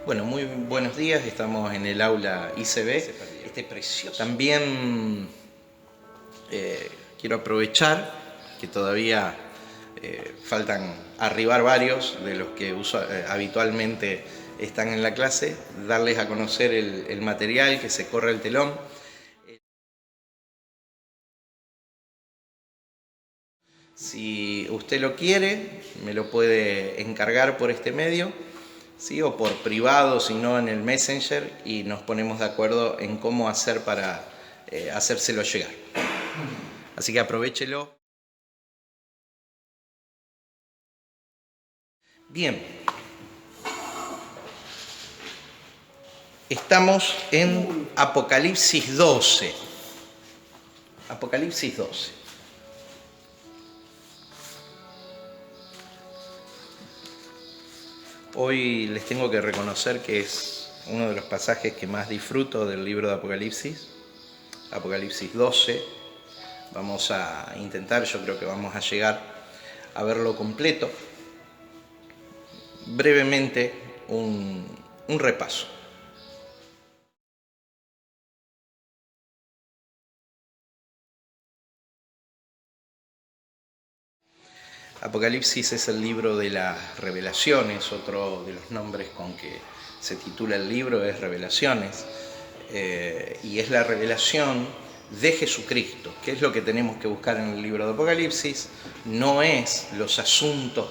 Bueno, muy buenos días, estamos en el aula ICB. También quiero aprovechar que todavía faltan arribar varios de los que habitualmente están en la clase, darles a conocer el material, que se corre el telón. Si usted lo quiere, me lo puede encargar por este medio, ¿sí? O por privado, si no en el Messenger, y nos ponemos de acuerdo en cómo hacer para hacérselo llegar. Así que aprovéchelo. Bien. Estamos en Apocalipsis 12. Apocalipsis 12. Hoy les tengo que reconocer que es uno de los pasajes que más disfruto del libro de Apocalipsis. Apocalipsis 12. Vamos a intentar, yo creo que vamos a llegar a verlo completo. Brevemente, un repaso. Apocalipsis es el libro de las revelaciones, otro de los nombres con que se titula el libro es Revelaciones, y es la revelación de Jesucristo. ¿Qué es lo que tenemos que buscar en el libro de Apocalipsis? No es los asuntos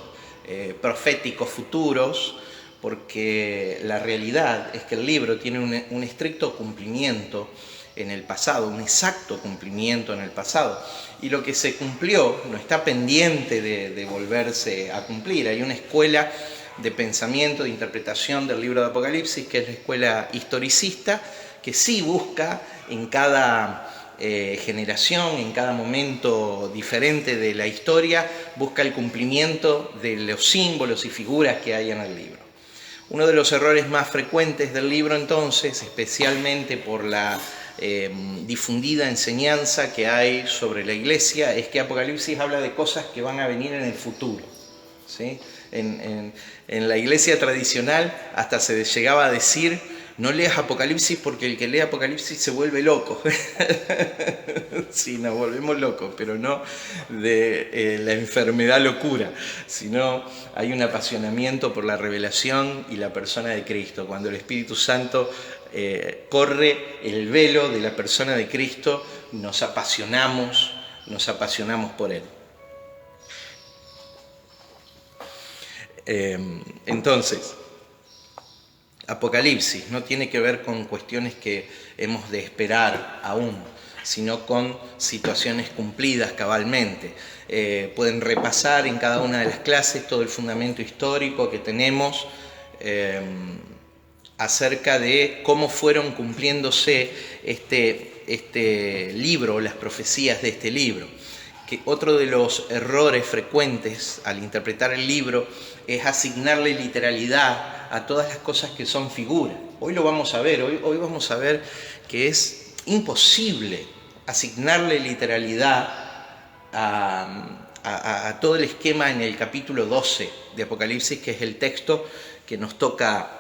proféticos futuros, porque la realidad es que el libro tiene un estricto cumplimiento en el pasado, un exacto cumplimiento en el pasado. Y lo que se cumplió no está pendiente de volverse a cumplir. Hay una escuela de pensamiento, de interpretación del libro de Apocalipsis, que es la escuela historicista, que sí busca en cada generación, en cada momento diferente de la historia, busca el cumplimiento de los símbolos y figuras que hay en el libro. Uno de los errores más frecuentes del libro, entonces, especialmente por la difundida enseñanza que hay sobre la iglesia, es que Apocalipsis habla de cosas que van a venir en el futuro, ¿sí? En la iglesia tradicional hasta se llegaba a decir: no leas Apocalipsis porque el que lee Apocalipsis se vuelve loco. Sí, nos volvemos locos, pero no de la enfermedad locura, sino hay un apasionamiento por la revelación y la persona de Cristo. Cuando el Espíritu Santo corre el velo de la persona de Cristo, nos apasionamos por Él. Entonces, Apocalipsis no tiene que ver con cuestiones que hemos de esperar aún, sino con situaciones cumplidas cabalmente. Pueden repasar en cada una de las clases todo el fundamento histórico que tenemos acerca de cómo fueron cumpliéndose este libro, las profecías de este libro. Que otro de los errores frecuentes al interpretar el libro es asignarle literalidad a todas las cosas que son figuras. Hoy lo vamos a ver, hoy vamos a ver que es imposible asignarle literalidad a todo el esquema en el capítulo 12 de Apocalipsis, que es el texto que nos toca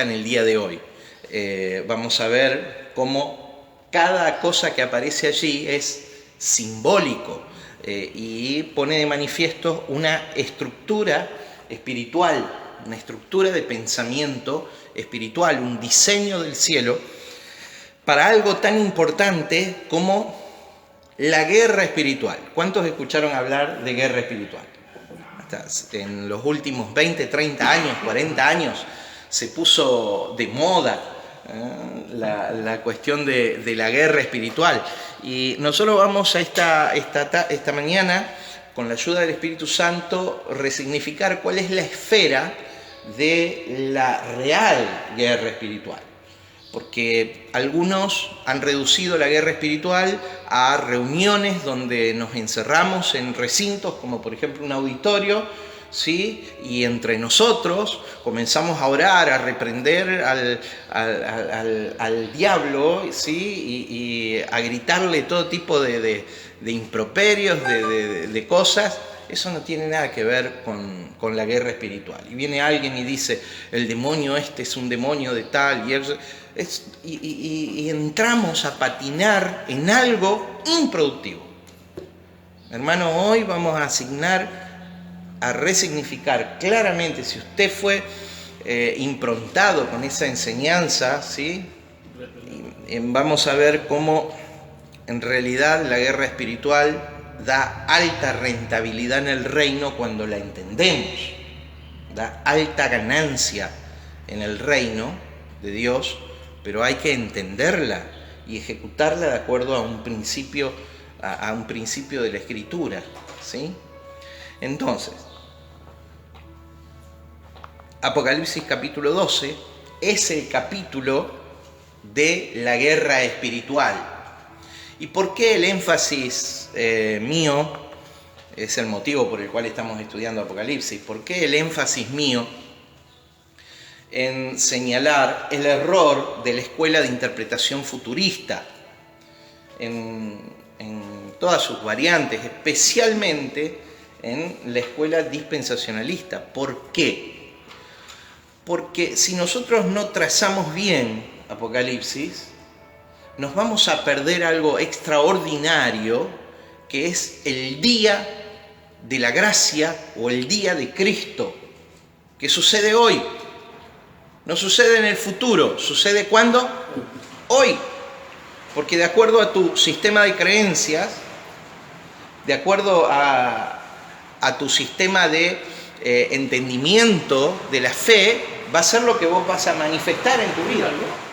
en el día de hoy. Vamos a ver cómo cada cosa que aparece allí es simbólico y pone de manifiesto una estructura espiritual, una estructura de pensamiento espiritual, un diseño del cielo para algo tan importante como la guerra espiritual. ¿Cuántos escucharon hablar de guerra espiritual? Hasta en los últimos 20, 30 años, 40 años se puso de moda la cuestión de la guerra espiritual. Y nosotros vamos a esta mañana, con la ayuda del Espíritu Santo, resignificar cuál es la esfera de la real guerra espiritual. Porque algunos han reducido la guerra espiritual a reuniones donde nos encerramos en recintos, como por ejemplo un auditorio, ¿sí? Y entre nosotros comenzamos a orar, a reprender al diablo, ¿sí? Y a gritarle todo tipo de improperios, de cosas, eso no tiene nada que ver con la guerra espiritual. Y viene alguien y dice, el demonio este es un demonio de tal, y entramos a patinar en algo improductivo. Hermano, hoy vamos a resignificar claramente, si usted fue improntado con esa enseñanza, ¿sí? Vamos a ver cómo en realidad la guerra espiritual da alta rentabilidad en el reino cuando la entendemos, da alta ganancia en el reino de Dios, pero hay que entenderla y ejecutarla de acuerdo a un principio de la Escritura, ¿sí? Entonces, Apocalipsis capítulo 12 es el capítulo de la guerra espiritual. ¿Y por qué el énfasis mío, es el motivo por el cual estamos estudiando Apocalipsis, por qué el énfasis mío en señalar el error de la escuela de interpretación futurista en todas sus variantes, especialmente en la escuela dispensacionalista? ¿Por qué? Porque si nosotros no trazamos bien Apocalipsis, nos vamos a perder algo extraordinario, que es el día de la gracia o el día de Cristo, que sucede hoy. No sucede en el futuro, ¿sucede cuándo? Hoy. Porque de acuerdo a tu sistema de creencias, de acuerdo a tu sistema de entendimiento de la fe, va a ser lo que vos vas a manifestar en tu vida, ¿no?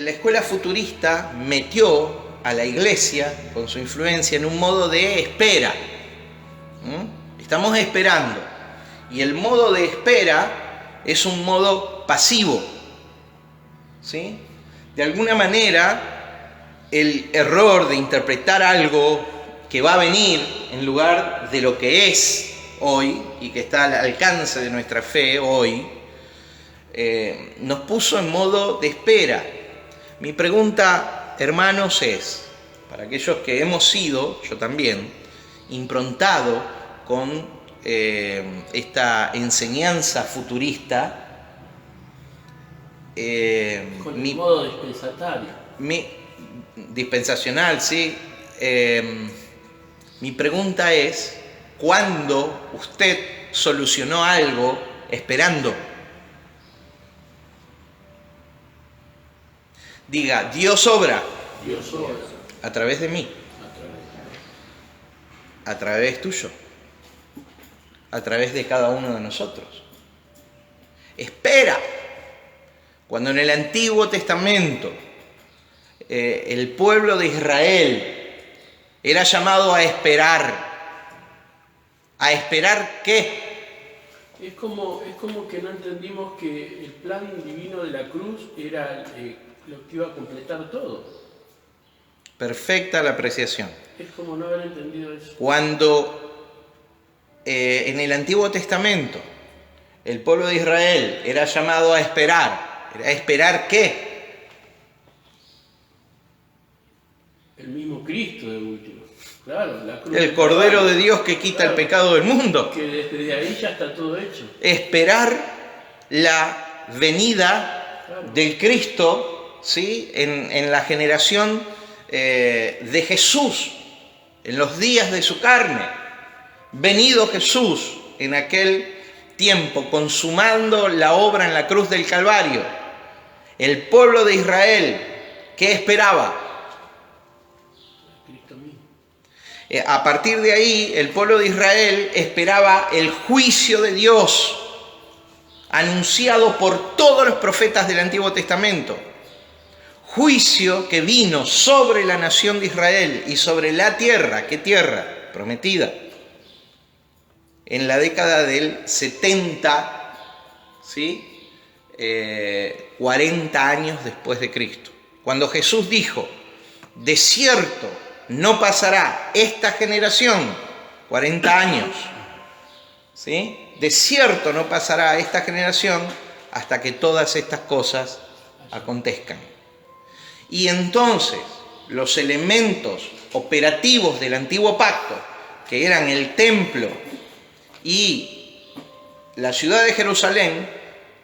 La escuela futurista metió a la iglesia, con su influencia, en un modo de espera. Estamos esperando. Y el modo de espera es un modo pasivo, ¿sí? De alguna manera, el error de interpretar algo que va a venir en lugar de lo que es hoy y que está al alcance de nuestra fe hoy, nos puso en modo de espera. Mi pregunta, hermanos, es, para aquellos que hemos sido, yo también, improntado con esta enseñanza futurista, con mi modo dispensacional, ¿sí? Mi pregunta es, ¿cuándo usted solucionó algo esperando? Diga, Dios obra. Dios obra. A través de mí. A través tuyo. A través de cada uno de nosotros. Espera. Cuando en el Antiguo Testamento el pueblo de Israel era llamado a esperar. ¿A esperar qué? Es como que no entendimos que el plan divino de la cruz era lo que iba a completar todo. Perfecta la apreciación. Es como no haber entendido eso. Cuando en el Antiguo Testamento el pueblo de Israel era llamado a esperar. ¿A esperar qué? El mismo Cristo de último. Claro, la cruz. El Cordero de Dios que quita el pecado del mundo. Que desde ahí ya está todo hecho. Esperar la venida del Cristo, ¿sí? En la generación de Jesús, en los días de su carne. Venido Jesús en aquel tiempo, consumando la obra en la cruz del Calvario. El pueblo de Israel, ¿qué esperaba? A partir de ahí, el pueblo de Israel esperaba el juicio de Dios, anunciado por todos los profetas del Antiguo Testamento. Juicio que vino sobre la nación de Israel y sobre la tierra. ¿Qué tierra? Prometida. En la década del 70, ¿sí? 40 años después de Cristo. Cuando Jesús dijo, de cierto, no pasará esta generación, 40 años, ¿sí? De cierto no pasará esta generación hasta que todas estas cosas acontezcan. Y entonces los elementos operativos del antiguo pacto, que eran el templo y la ciudad de Jerusalén,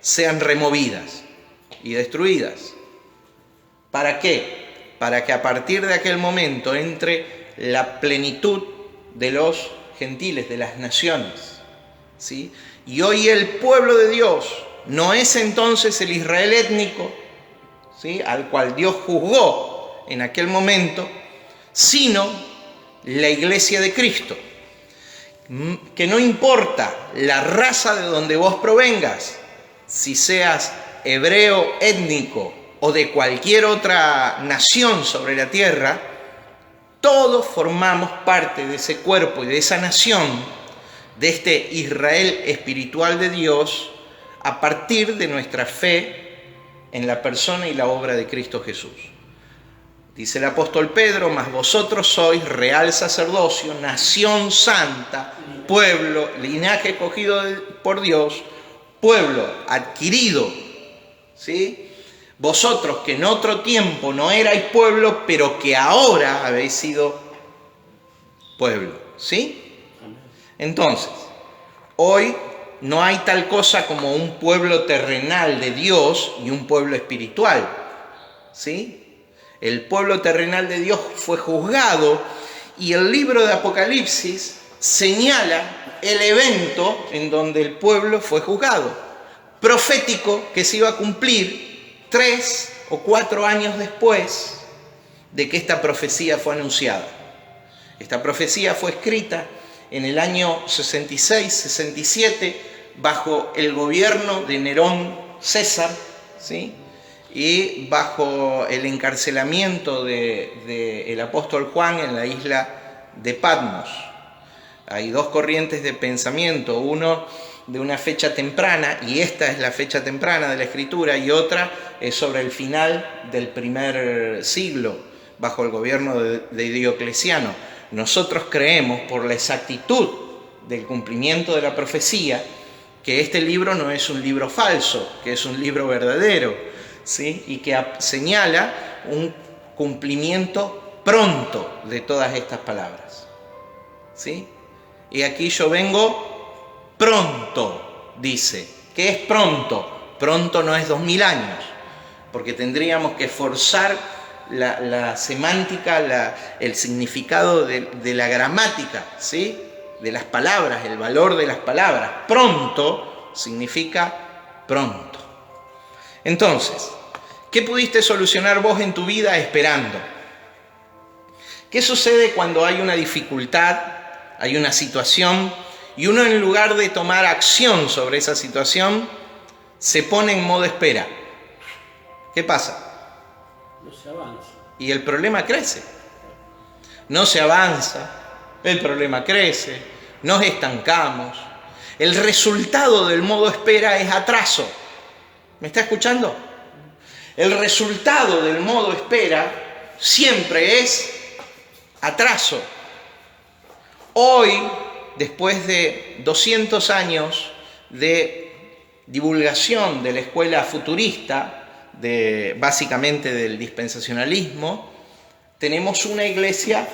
sean removidas y destruidas. ¿Para qué? Para que a partir de aquel momento entre la plenitud de los gentiles, de las naciones, ¿sí? Y hoy el pueblo de Dios no es entonces el Israel étnico, ¿sí?, al cual Dios juzgó en aquel momento, sino la iglesia de Cristo. Que no importa la raza de donde vos provengas, si seas hebreo étnico o de cualquier otra nación sobre la tierra, todos formamos parte de ese cuerpo y de esa nación, de este Israel espiritual de Dios, a partir de nuestra fe en la persona y la obra de Cristo Jesús. Dice el apóstol Pedro: mas vosotros sois real sacerdocio, nación santa, pueblo, linaje escogido por Dios, pueblo adquirido, ¿sí? Vosotros que en otro tiempo no erais pueblo, pero que ahora habéis sido pueblo, ¿sí? Entonces, hoy no hay tal cosa como un pueblo terrenal de Dios y un pueblo espiritual, ¿sí? El pueblo terrenal de Dios fue juzgado y el libro de Apocalipsis señala el evento en donde el pueblo fue juzgado, profético, que se iba a cumplir 3 o 4 años después de que esta profecía fue anunciada. Esta profecía fue escrita en el año 66-67 bajo el gobierno de Nerón César, ¿sí?, y bajo el encarcelamiento del apóstol Juan en la isla de Patmos. Hay dos corrientes de pensamiento, uno de una fecha temprana, y esta es la fecha temprana de la Escritura, y otra es sobre el final del primer siglo, bajo el gobierno de Diocleciano. Nosotros creemos, por la exactitud del cumplimiento de la profecía, que este libro no es un libro falso, que es un libro verdadero, ¿sí?, y que señala un cumplimiento pronto de todas estas palabras, ¿sí? Y aquí yo vengo pronto, dice. ¿Qué es pronto? Pronto no es 2000 años, porque tendríamos que forzar la semántica, el significado de la gramática, ¿sí?, de las palabras, el valor de las palabras. Pronto significa pronto. Entonces, ¿qué pudiste solucionar vos en tu vida esperando? ¿Qué sucede cuando hay una dificultad, hay una situación, y uno, en lugar de tomar acción sobre esa situación, se pone en modo espera? ¿Qué pasa? No se avanza. Y el problema crece. No se avanza, el problema crece, nos estancamos. El resultado del modo espera es atraso. ¿Me está escuchando? El resultado del modo espera siempre es atraso. Hoy, después de 200 años de divulgación de la escuela futurista, básicamente del dispensacionalismo, tenemos una iglesia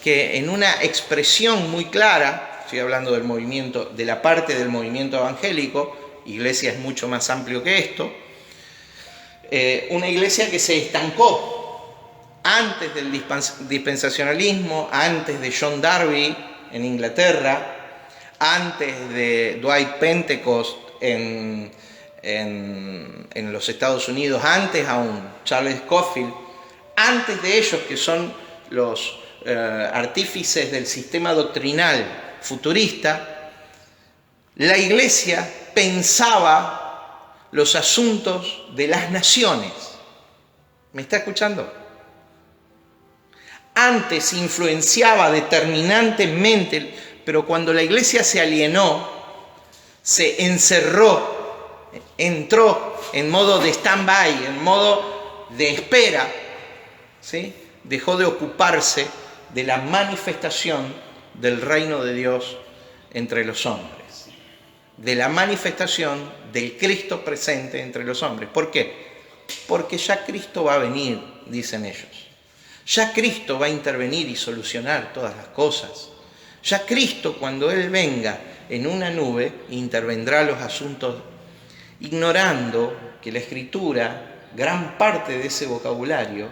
que, en una expresión muy clara, estoy hablando del movimiento, de la parte del movimiento evangélico, iglesia es mucho más amplio que esto, una iglesia que se estancó antes del dispensacionalismo, antes de John Darby en Inglaterra, antes de Dwight Pentecost en los Estados Unidos, antes aún Charles Scofield, antes de ellos, que son los artífices del sistema doctrinal futurista. La iglesia pensaba los asuntos de las naciones. ¿Me está escuchando? Antes influenciaba determinantemente, pero cuando la iglesia se alienó, se encerró, entró en modo de stand-by, en modo de espera, ¿sí?, dejó de ocuparse de la manifestación del reino de Dios entre los hombres, de la manifestación del Cristo presente entre los hombres. ¿Por qué? Porque ya Cristo va a venir, dicen ellos. Ya Cristo va a intervenir y solucionar todas las cosas. Ya Cristo, cuando Él venga en una nube, intervendrá los asuntos, ignorando que la Escritura, gran parte de ese vocabulario,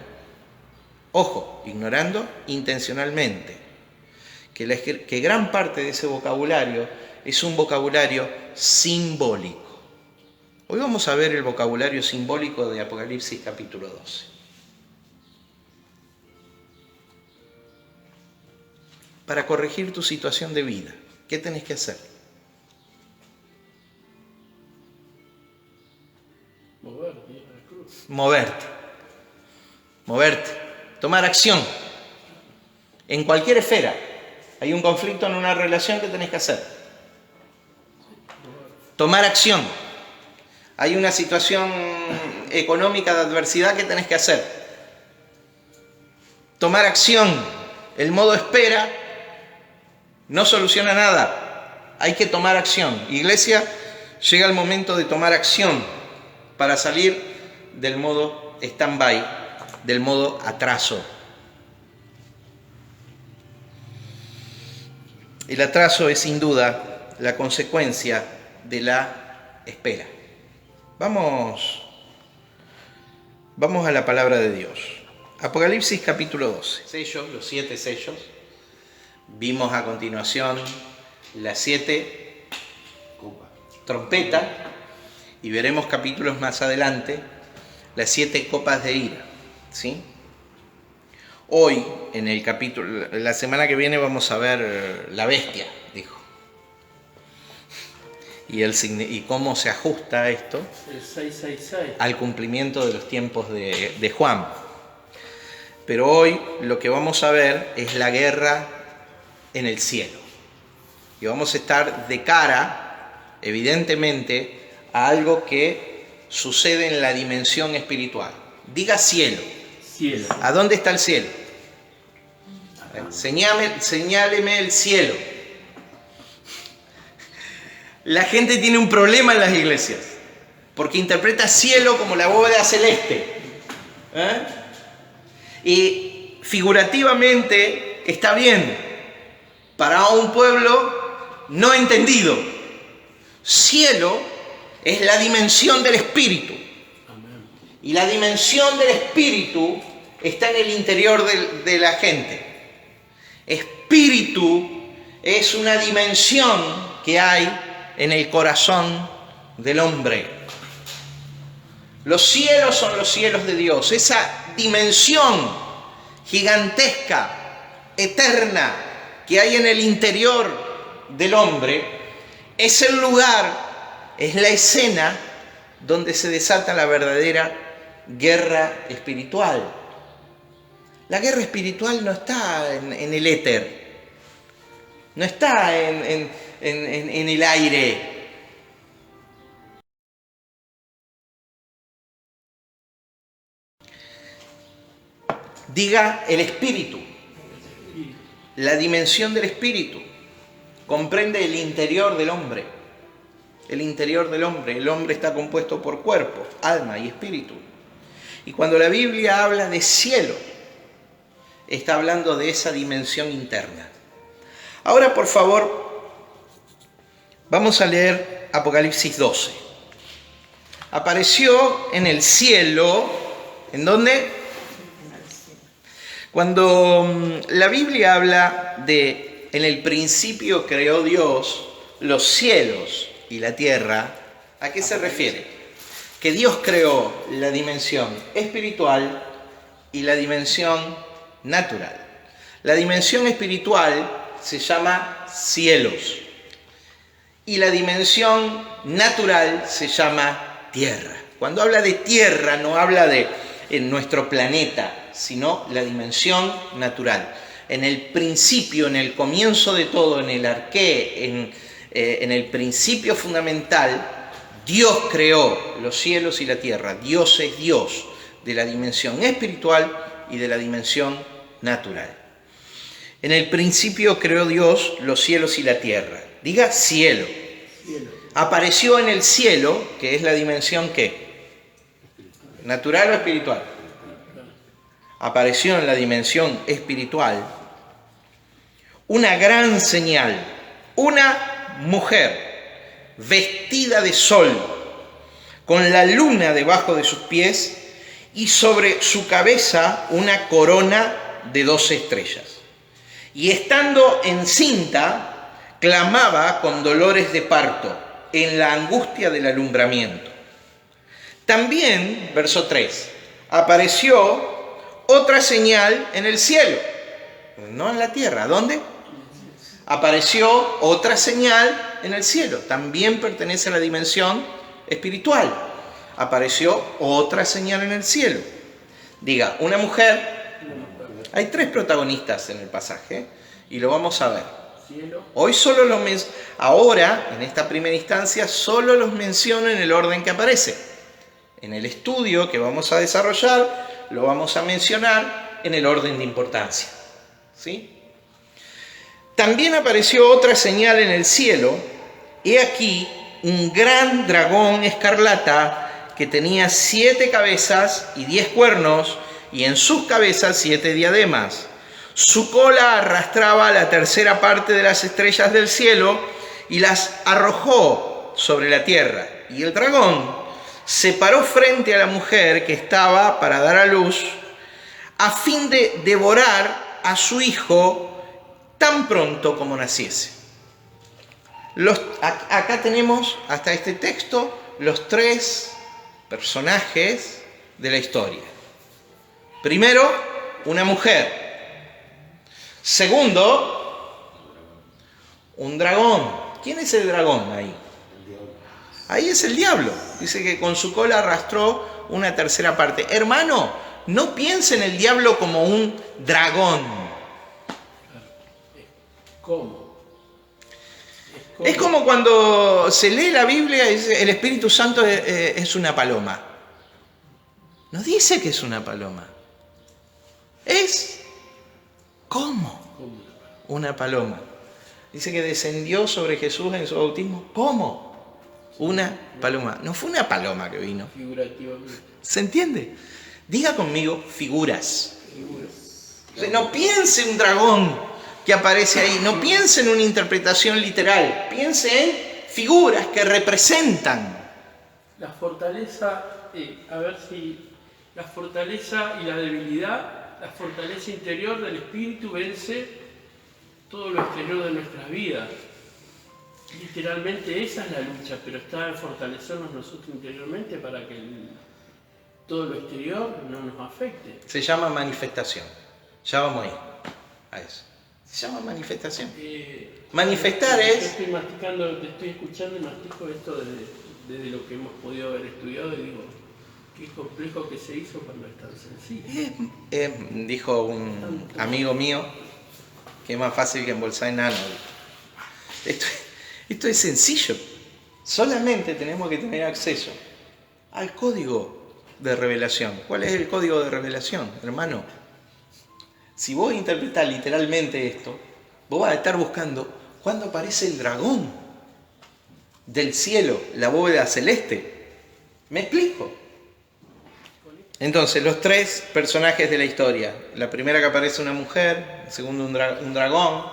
ojo, ignorando intencionalmente, que gran parte de ese vocabulario es un vocabulario simbólico. Hoy vamos a ver el vocabulario simbólico de Apocalipsis capítulo 12. Para corregir tu situación de vida, ¿qué tenés que hacer? Moverte, tomar acción. En cualquier esfera hay un conflicto en una relación, ¿qué tenés que hacer? Tomar acción. Hay una situación económica de adversidad, ¿qué tenés que hacer? Tomar acción. El modo espera no soluciona nada. Hay que tomar acción. Iglesia, llega el momento de tomar acción para salir del modo stand-by, del modo atraso. El atraso es sin duda la consecuencia de la espera. Vamos a la palabra de Dios. Apocalipsis capítulo 12. Sellos, los 7 sellos. Vimos a continuación las 7 trompetas y veremos capítulos más adelante las 7 copas de ira. ¿Sí? Hoy, en el capítulo, la semana que viene vamos a ver la bestia, dijo. Y cómo se ajusta esto el 666 al cumplimiento de los tiempos de Juan. Pero hoy lo que vamos a ver es la guerra en el cielo. Y vamos a estar de cara, evidentemente, a algo que sucede en la dimensión espiritual. Diga cielo. Cielo. ¿A dónde está el cielo? Señáleme el cielo. La gente tiene un problema en las iglesias, porque interpreta cielo como la bóveda celeste. Y figurativamente está bien para un pueblo no entendido. Cielo es la dimensión del espíritu. Y la dimensión del espíritu está en el interior de la gente. Espíritu es una dimensión que hay en el corazón del hombre. Los cielos son los cielos de Dios. Esa dimensión gigantesca, eterna, que hay en el interior del hombre, es el lugar, es la escena donde se desata la verdadera guerra espiritual. La guerra espiritual no está en el éter, no está en el aire. Diga el espíritu. La dimensión del espíritu comprende el interior del hombre. El interior del hombre. El hombre está compuesto por cuerpo, alma y espíritu. Y cuando la Biblia habla de cielo, está hablando de esa dimensión interna. Ahora, por favor, vamos a leer Apocalipsis 12. Apareció en el cielo, ¿en dónde? Cuando la Biblia habla de en el principio creó Dios los cielos y la tierra, ¿a qué se refiere? Que Dios creó la dimensión espiritual y la dimensión natural. La dimensión espiritual se llama cielos y la dimensión natural se llama tierra. Cuando habla de tierra no habla de en nuestro planeta, sino la dimensión natural. En el principio, en el comienzo de todo, en el arqué, en el principio fundamental, Dios creó los cielos y la tierra. Dios es Dios de la dimensión espiritual y de la dimensión natural. En el principio creó Dios los cielos y la tierra. Diga cielo. Cielo. Apareció en el cielo, que es la dimensión ¿qué? ¿Natural o espiritual? Apareció en la dimensión espiritual una gran señal, una mujer vestida de sol, con la luna debajo de sus pies y sobre su cabeza una corona de 12 estrellas. Y estando encinta, clamaba con dolores de parto, en la angustia del alumbramiento. También, verso 3, apareció otra señal en el cielo, no en la tierra. ¿Dónde? Apareció otra señal en el cielo. También pertenece a la dimensión espiritual. Apareció otra señal en el cielo. Diga, una mujer. Hay 3 protagonistas en el pasaje y lo vamos a ver. Hoy solo ahora, en esta primera instancia, solo los menciono en el orden que aparece. En el estudio que vamos a desarrollar, lo vamos a mencionar en el orden de importancia. ¿Sí? También apareció otra señal en el cielo. He aquí un gran dragón escarlata que tenía 7 cabezas y 10 cuernos, y en sus cabezas 7 diademas. Su cola arrastraba la tercera parte de las estrellas del cielo y las arrojó sobre la tierra. Y el dragón se paró frente a la mujer que estaba para dar a luz, a fin de devorar a su hijo tan pronto como naciese. Acá tenemos, hasta este texto, los 3 personajes de la historia. Primero, una mujer. Segundo, un dragón. ¿Quién es el dragón ahí? Ahí es el diablo. Dice que con su cola arrastró una tercera parte. Hermano, no piense en el diablo como un dragón. ¿Cómo? Es como cuando se lee la Biblia y dice el Espíritu Santo es una paloma. No dice que es una paloma. Es ¿cómo? Una paloma. Dice que descendió sobre Jesús en su bautismo. ¿Cómo? Una paloma. No fue una paloma que vino. Figurativamente. ¿Se entiende? Diga conmigo figuras. O sea, no piense un dragón que aparece ahí. No piense en una interpretación literal. Piense en figuras que representan. La fortaleza, la fortaleza y la debilidad, la fortaleza interior del espíritu vence todo lo exterior de nuestras vidas. Literalmente esa es la lucha, pero está en fortalecernos nosotros interiormente para que todo lo exterior no nos afecte. Se llama manifestación. Ya vamos a ir a eso. Se llama manifestación. Manifestar es... Estoy masticando, te estoy escuchando y mastico esto desde lo que hemos podido haber estudiado y digo, qué complejo que se hizo cuando es tan sencillo. Dijo un amigo mío que es más fácil que embolsar enano. Esto es sencillo. Solamente tenemos que tener acceso al código de revelación. ¿Cuál es el código de revelación, hermano? Si vos interpretás literalmente esto, vos vas a estar buscando cuándo aparece el dragón del cielo, la bóveda celeste. ¿Me explico? Entonces, los 3 personajes de la historia. La primera que aparece una mujer, el segundo un dragón,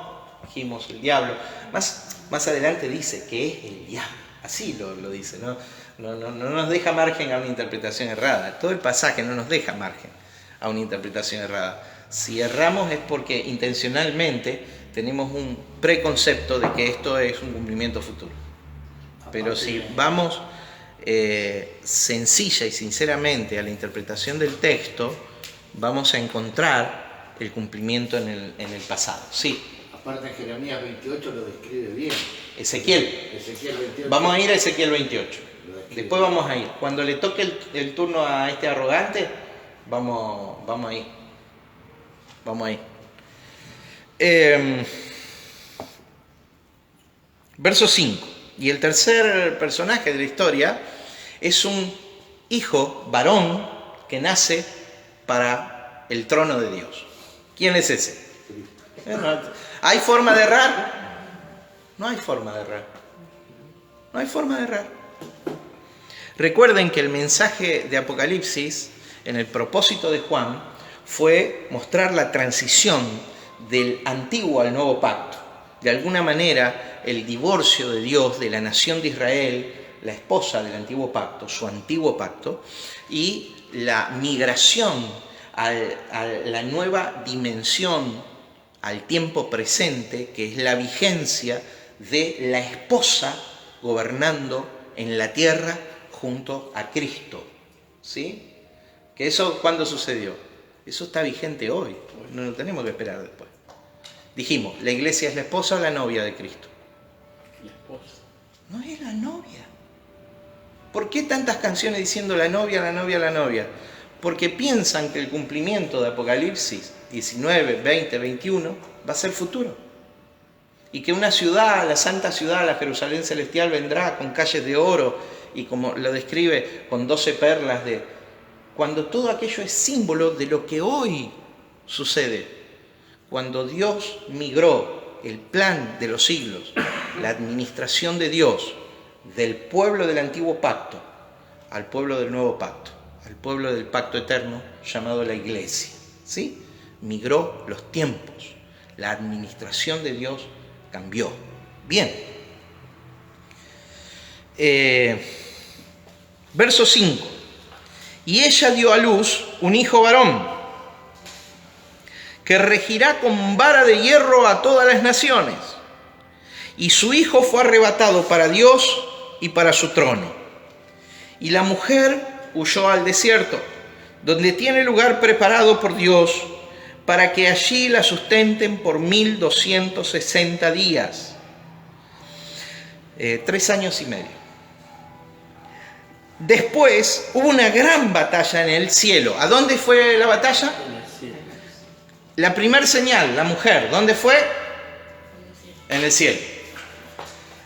dijimos el diablo. Más adelante dice que es el diablo. Así lo dice, ¿no? No nos deja margen a una interpretación errada. Todo el pasaje no nos deja margen a una interpretación errada. Si erramos es porque intencionalmente tenemos un preconcepto de que esto es un cumplimiento futuro. Pero si vamos sencilla y sinceramente a la interpretación del texto, vamos a encontrar el cumplimiento en el pasado. Sí. Aparte en Jeremías 28 lo describe bien. Ezequiel 28. Vamos a ir a Ezequiel 28. Después vamos a ir. Cuando le toque el turno a este arrogante, vamos a ir. Vamos a ir. Verso 5. Y el tercer personaje de la historia es un hijo varón que nace para el trono de Dios. ¿Quién es ese? ¿Hay forma de errar? No hay forma de errar. No hay forma de errar. Recuerden que el mensaje de Apocalipsis, en el propósito de Juan, fue mostrar la transición del antiguo al nuevo pacto. De alguna manera, el divorcio de Dios de la nación de Israel, la esposa del antiguo pacto, su antiguo pacto, y la migración a la nueva dimensión, al tiempo presente, que es la vigencia de la esposa gobernando en la tierra junto a Cristo. ¿Sí? ¿Que eso cuándo sucedió? Eso está vigente hoy, no lo tenemos que esperar después. Dijimos, ¿la iglesia es la esposa o la novia de Cristo? La esposa. No es la novia. ¿Por qué tantas canciones diciendo la novia, la novia, la novia? Porque piensan que el cumplimiento de Apocalipsis 19, 20, 21 va a ser futuro. Y que una ciudad, la santa ciudad, la Jerusalén celestial, vendrá con calles de oro y, como lo describe, con 12 perlas de... Cuando todo aquello es símbolo de lo que hoy sucede. Cuando Dios migró el plan de los siglos, la administración de Dios, del pueblo del antiguo pacto al pueblo del nuevo pacto, al pueblo del pacto eterno llamado la iglesia. ¿Sí? Migró los tiempos, la administración de Dios cambió. Bien. Verso 5. Y ella dio a luz un hijo varón, que regirá con vara de hierro a todas las naciones. Y su hijo fue arrebatado para Dios y para su trono. Y la mujer huyó al desierto, donde tiene lugar preparado por Dios, para que allí la sustenten por 1260 días. 3 años y medio. Después hubo una gran batalla en el cielo. ¿A dónde fue la batalla? La primer señal, la mujer, ¿dónde fue? En el cielo.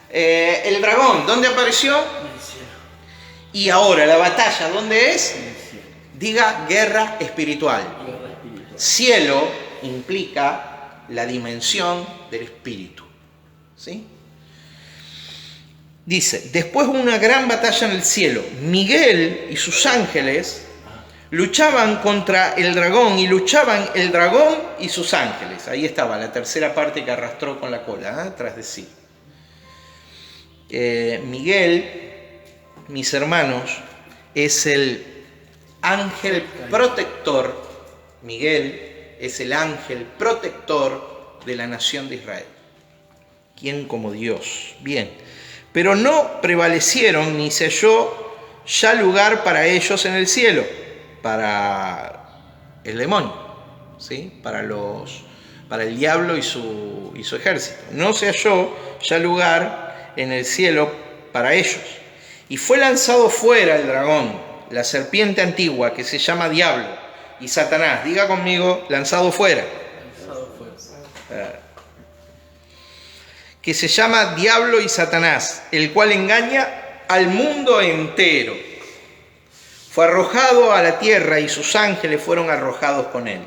El dragón, ¿dónde apareció? En el cielo. Y ahora la batalla, ¿dónde es? En el cielo. Diga guerra espiritual. Guerra espiritual. Cielo implica la dimensión del espíritu. ¿Sí? Dice, después hubo una gran batalla en el cielo. Miguel y sus ángeles luchaban contra el dragón, y luchaban el dragón y sus ángeles. Ahí estaba la tercera parte que arrastró con la cola, tras de sí. Miguel, mis hermanos, es el ángel protector. Miguel es el ángel protector de la nación de Israel. ¿Quién como Dios? Bien. Pero no prevalecieron, ni se halló ya lugar para ellos en el cielo, para el demonio, ¿sí? Para el diablo y su ejército. No se halló ya lugar en el cielo para ellos. Y fue lanzado fuera el dragón, la serpiente antigua, que se llama Diablo y Satanás. Diga conmigo, lanzado fuera. Lanzado fuera. Que se llama Diablo y Satanás, el cual engaña al mundo entero. Fue arrojado a la tierra y sus ángeles fueron arrojados con él.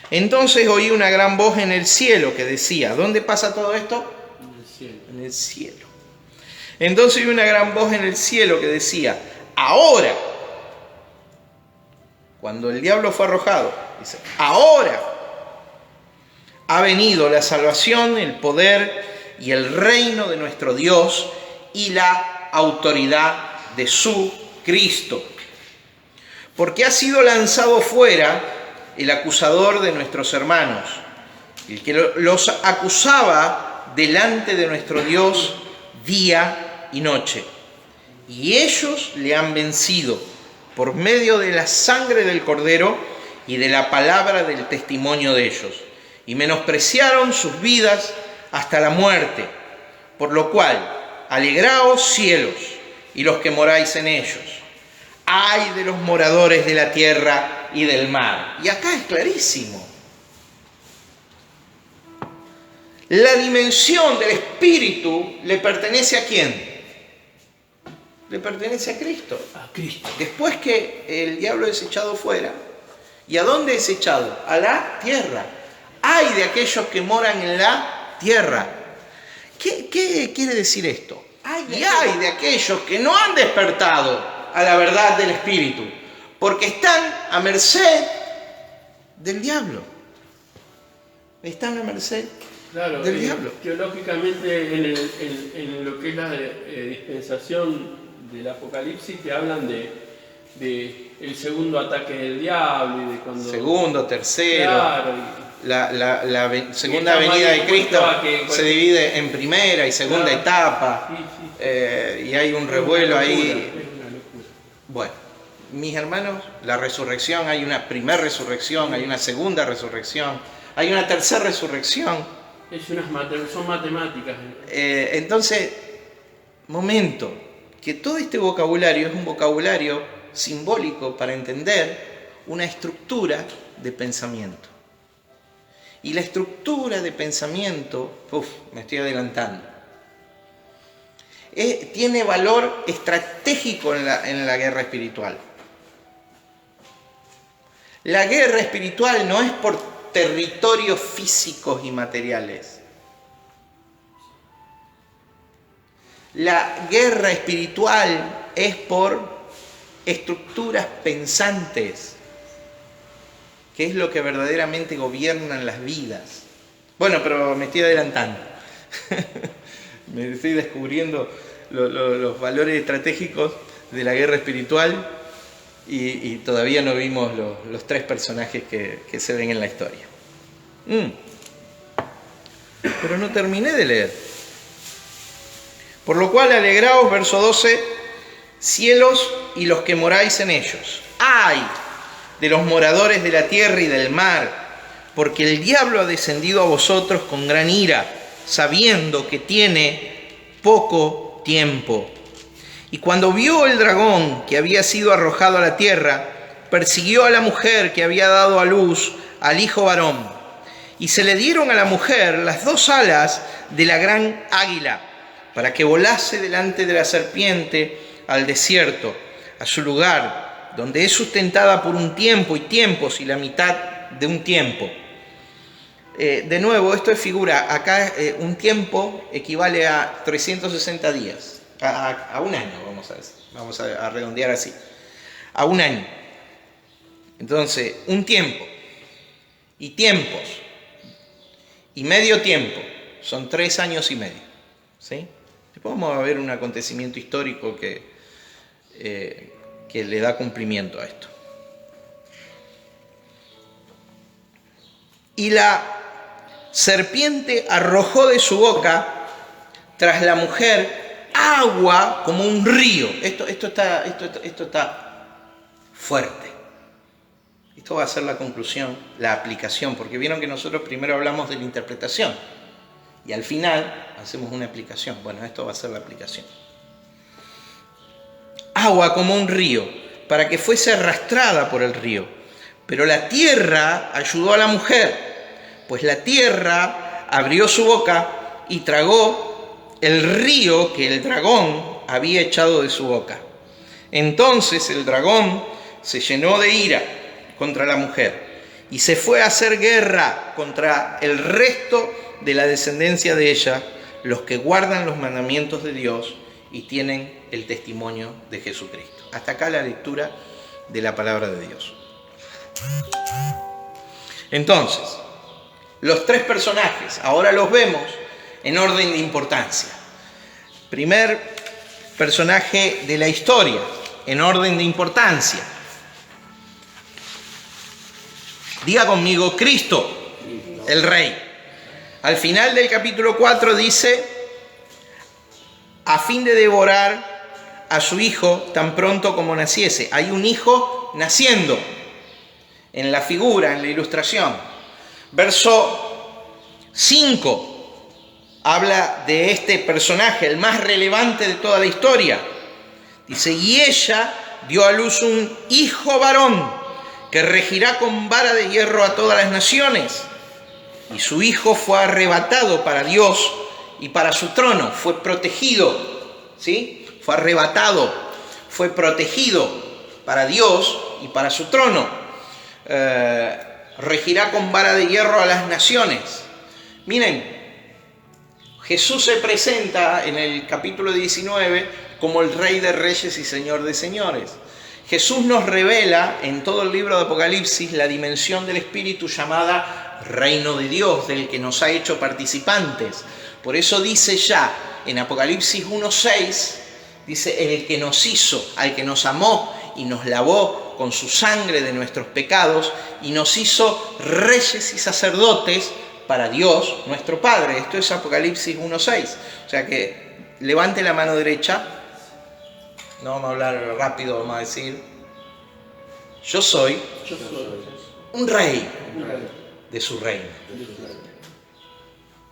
Entonces oí una gran voz en el cielo que decía, ¿dónde pasa todo esto? En el cielo. En el cielo. Entonces oí una gran voz en el cielo que decía, ahora, cuando el diablo fue arrojado, dice, ahora ha venido la salvación, el poder y el reino de nuestro Dios y la autoridad de su Cristo. Porque ha sido lanzado fuera el acusador de nuestros hermanos, el que los acusaba delante de nuestro Dios día y noche. Y ellos le han vencido por medio de la sangre del Cordero y de la palabra del testimonio de ellos. Y menospreciaron sus vidas hasta la muerte, por lo cual, alegraos cielos y los que moráis en ellos. Ay de los moradores de la tierra y del mar. Y acá es clarísimo. La dimensión del espíritu le pertenece ¿a quién? Le pertenece a Cristo. A Cristo. Después que el diablo es echado fuera. ¿Y a dónde es echado? A la tierra. Ay de aquellos que moran en la tierra. ¿Qué quiere decir esto? Ay de aquellos que no han despertado a la verdad del Espíritu, porque están a merced del diablo. Están a merced del diablo. Teológicamente, en lo que es la dispensación del Apocalipsis, te hablan de el segundo ataque del diablo y de cuando... Segundo, tercero. Claro, La segunda venida de Cristo se divide en primera y segunda etapa. Y hay un revuelo ahí. Es una locura. Bueno, mis hermanos, la resurrección, hay una primera resurrección, hay una segunda resurrección, hay una tercera resurrección. Son matemáticas. Entonces, momento, que todo este vocabulario es un vocabulario simbólico para entender una estructura de pensamiento. Y la estructura de pensamiento, me estoy adelantando, tiene valor estratégico en la guerra espiritual. La guerra espiritual no es por territorios físicos y materiales. La guerra espiritual es por estructuras pensantes, que es lo que verdaderamente gobiernan las vidas. Bueno, pero me estoy adelantando. Me estoy descubriendo los valores estratégicos de la guerra espiritual y todavía no vimos los tres personajes que se ven en la historia. Pero no terminé de leer. Por lo cual alegraos, verso 12, cielos y los que moráis en ellos. ¡Ay de los moradores de la tierra y del mar! Porque el diablo ha descendido a vosotros con gran ira, sabiendo que tiene poco tiempo. Y cuando vio el dragón que había sido arrojado a la tierra, persiguió a la mujer que había dado a luz al hijo varón. Y se le dieron a la mujer las dos alas de la gran águila, para que volase delante de la serpiente al desierto, a su lugar, donde es sustentada por un tiempo y tiempos y la mitad de un tiempo. De nuevo, esto es figura. Acá un tiempo equivale a 360 días, a un año, vamos a redondear así, a un año. Entonces, un tiempo y tiempos y medio tiempo son 3 años y medio, ¿sí? Después vamos a ver un acontecimiento histórico que le da cumplimiento a esto. Y la serpiente arrojó de su boca tras la mujer agua como un río. Esto está fuerte. Esto va a ser la conclusión, la aplicación, porque vieron que nosotros primero hablamos de la interpretación y al final hacemos una aplicación. Bueno, esto va a ser la aplicación. Agua como un río, para que fuese arrastrada por el río. Pero la tierra ayudó a la mujer, pues la tierra abrió su boca y tragó el río que el dragón había echado de su boca. Entonces el dragón se llenó de ira contra la mujer y se fue a hacer guerra contra el resto de la descendencia de ella, los que guardan los mandamientos de Dios y tienen el testimonio de Jesucristo. Hasta acá la lectura de la palabra de Dios. Entonces, los tres personajes, ahora los vemos en orden de importancia. Primer personaje de la historia, en orden de importancia. Diga conmigo, Cristo, el Rey. Al final del capítulo 4 dice, a fin de devorar a su hijo tan pronto como naciese. Hay un hijo naciendo en la figura, en la ilustración. Verso 5 habla de este personaje, el más relevante de toda la historia. Dice, y ella dio a luz un hijo varón que regirá con vara de hierro a todas las naciones. Y su hijo fue arrebatado para Dios y para su trono, fue protegido, ¿sí? Fue arrebatado, fue protegido para Dios y para su trono. Regirá con vara de hierro a las naciones. Miren, Jesús se presenta en el capítulo 19 como el Rey de Reyes y Señor de Señores. Jesús nos revela en todo el libro de Apocalipsis la dimensión del Espíritu llamada Reino de Dios, del que nos ha hecho participantes. Por eso dice ya en Apocalipsis 1:6, dice, el que nos hizo, al que nos amó y nos lavó con su sangre de nuestros pecados y nos hizo reyes y sacerdotes para Dios, nuestro Padre. Esto es Apocalipsis 1:6. O sea que levante la mano derecha. No vamos a hablar rápido, vamos a decir, yo soy un rey de su reino.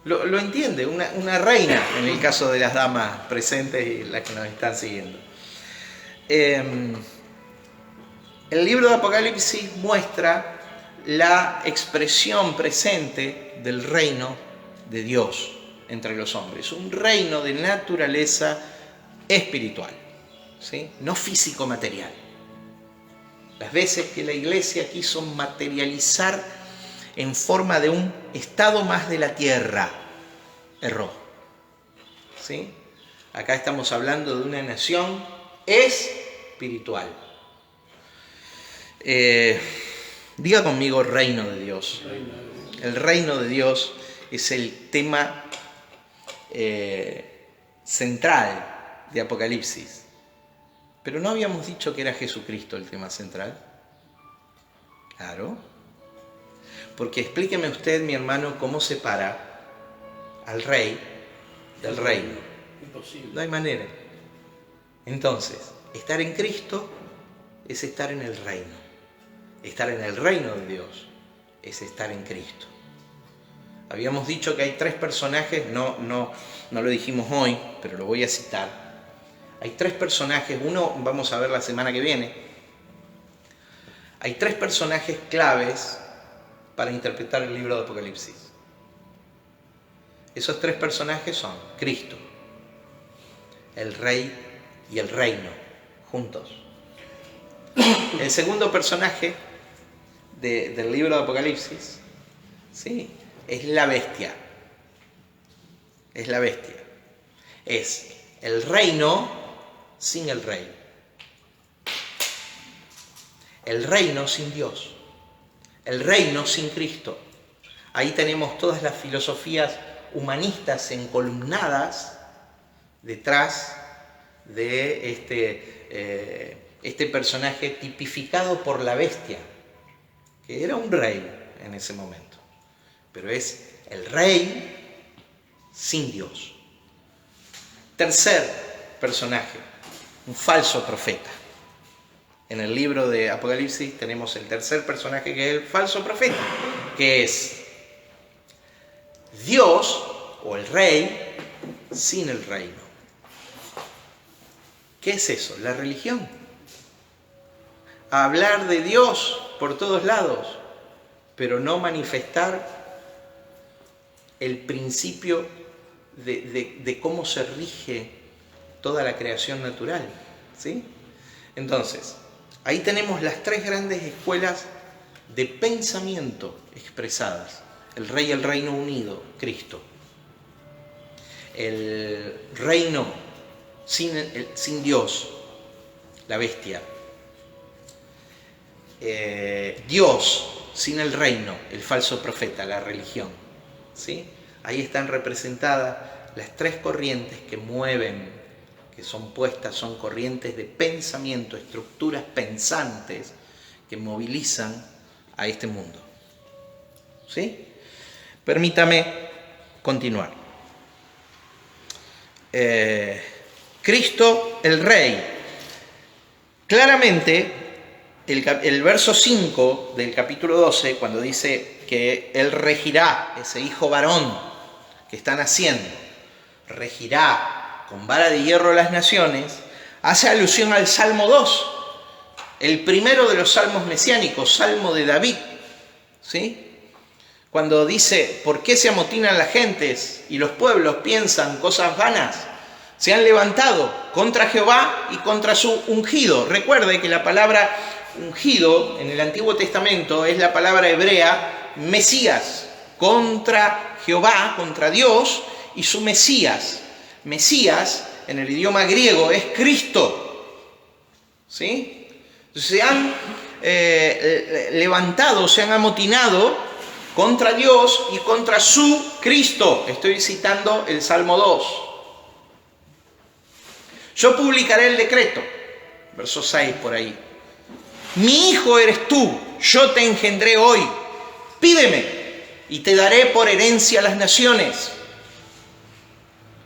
Lo entiende, una reina, en el caso de las damas presentes y las que nos están siguiendo. El libro de Apocalipsis muestra la expresión presente del reino de Dios entre los hombres, un reino de naturaleza espiritual, ¿sí? No físico-material. Las veces que la Iglesia quiso materializar en forma de un estado más de la tierra, erró, ¿sí? Acá estamos hablando de una nación espiritual. Diga conmigo reino de Dios. El reino de Dios es el tema central de Apocalipsis. Pero ¿no habíamos dicho que era Jesucristo el tema central? Claro. Porque explíqueme usted, mi hermano, cómo separa al rey del reino. Imposible. No hay manera. Entonces, estar en Cristo es estar en el reino. Estar en el reino de Dios es estar en Cristo. Habíamos dicho que hay tres personajes, no lo dijimos hoy, pero lo voy a citar. Hay tres personajes, uno vamos a ver la semana que viene. Hay tres personajes claves para interpretar el libro de Apocalipsis. Esos tres personajes son Cristo, el Rey y el Reino, juntos. El segundo personaje del libro de Apocalipsis, ¿sí?, es la bestia. Es la bestia. Es el reino sin el rey. El reino sin Dios. El reino sin Cristo. Ahí tenemos todas las filosofías humanistas encolumnadas detrás de este personaje tipificado por la bestia, que era un rey en ese momento, pero es el rey sin Dios. Tercer personaje, un falso profeta. En el libro de Apocalipsis tenemos el tercer personaje, que es el falso profeta, que es Dios o el rey sin el reino. ¿Qué es eso? La religión. Hablar de Dios por todos lados, pero no manifestar el principio de cómo se rige toda la creación natural, ¿sí? Entonces, ahí tenemos las tres grandes escuelas de pensamiento expresadas. El rey y el reino unido, Cristo. El reino sin Dios, la bestia. Dios sin el reino, el falso profeta, la religión, ¿sí? Ahí están representadas las tres corrientes que mueven, que son puestas, son corrientes de pensamiento, estructuras pensantes que movilizan a este mundo, ¿sí? Permítame continuar. Cristo el Rey. Claramente, el verso 5 del capítulo 12, cuando dice que Él regirá, ese hijo varón que está naciendo, regirá con vara de hierro las naciones, hace alusión al Salmo 2, el primero de los salmos mesiánicos, Salmo de David, ¿sí? Cuando dice, ¿por qué se amotinan las gentes y los pueblos piensan cosas vanas? Se han levantado contra Jehová y contra su ungido. Recuerde que la palabra ungido en el Antiguo Testamento es la palabra hebrea Mesías, contra Jehová, contra Dios y su Mesías. Mesías en el idioma griego es Cristo. ¿Sí? Se han levantado, se han amotinado contra Dios y contra su Cristo. Estoy citando el Salmo 2. Yo publicaré el decreto, verso 6 por ahí. Mi hijo eres tú, yo te engendré hoy. Pídeme y te daré por herencia las naciones.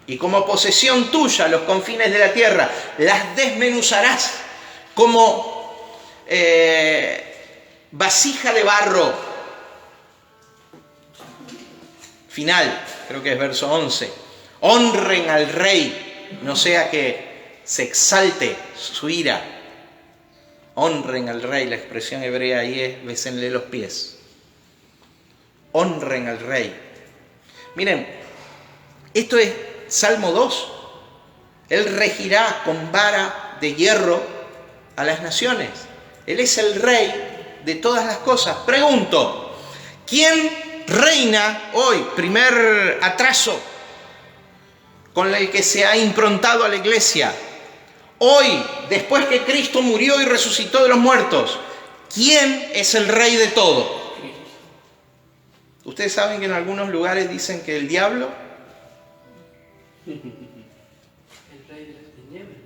Y como posesión tuya los confines de la tierra, las desmenuzarás como vasija de barro. Final, creo que es verso 11. Honren al rey, no sea que se exalte su ira. Honren al rey, la expresión hebrea ahí es bésenle los pies. Honren al rey. Miren, esto es Salmo 2. Él regirá con vara de hierro a las naciones. Él es el rey de todas las cosas. Pregunto, ¿quién reina hoy? Primer atraso con el que se ha improntado a la iglesia. Hoy, después que Cristo murió y resucitó de los muertos, ¿quién es el rey de todo? Ustedes saben que en algunos lugares dicen que el diablo, El rey de las tinieblas.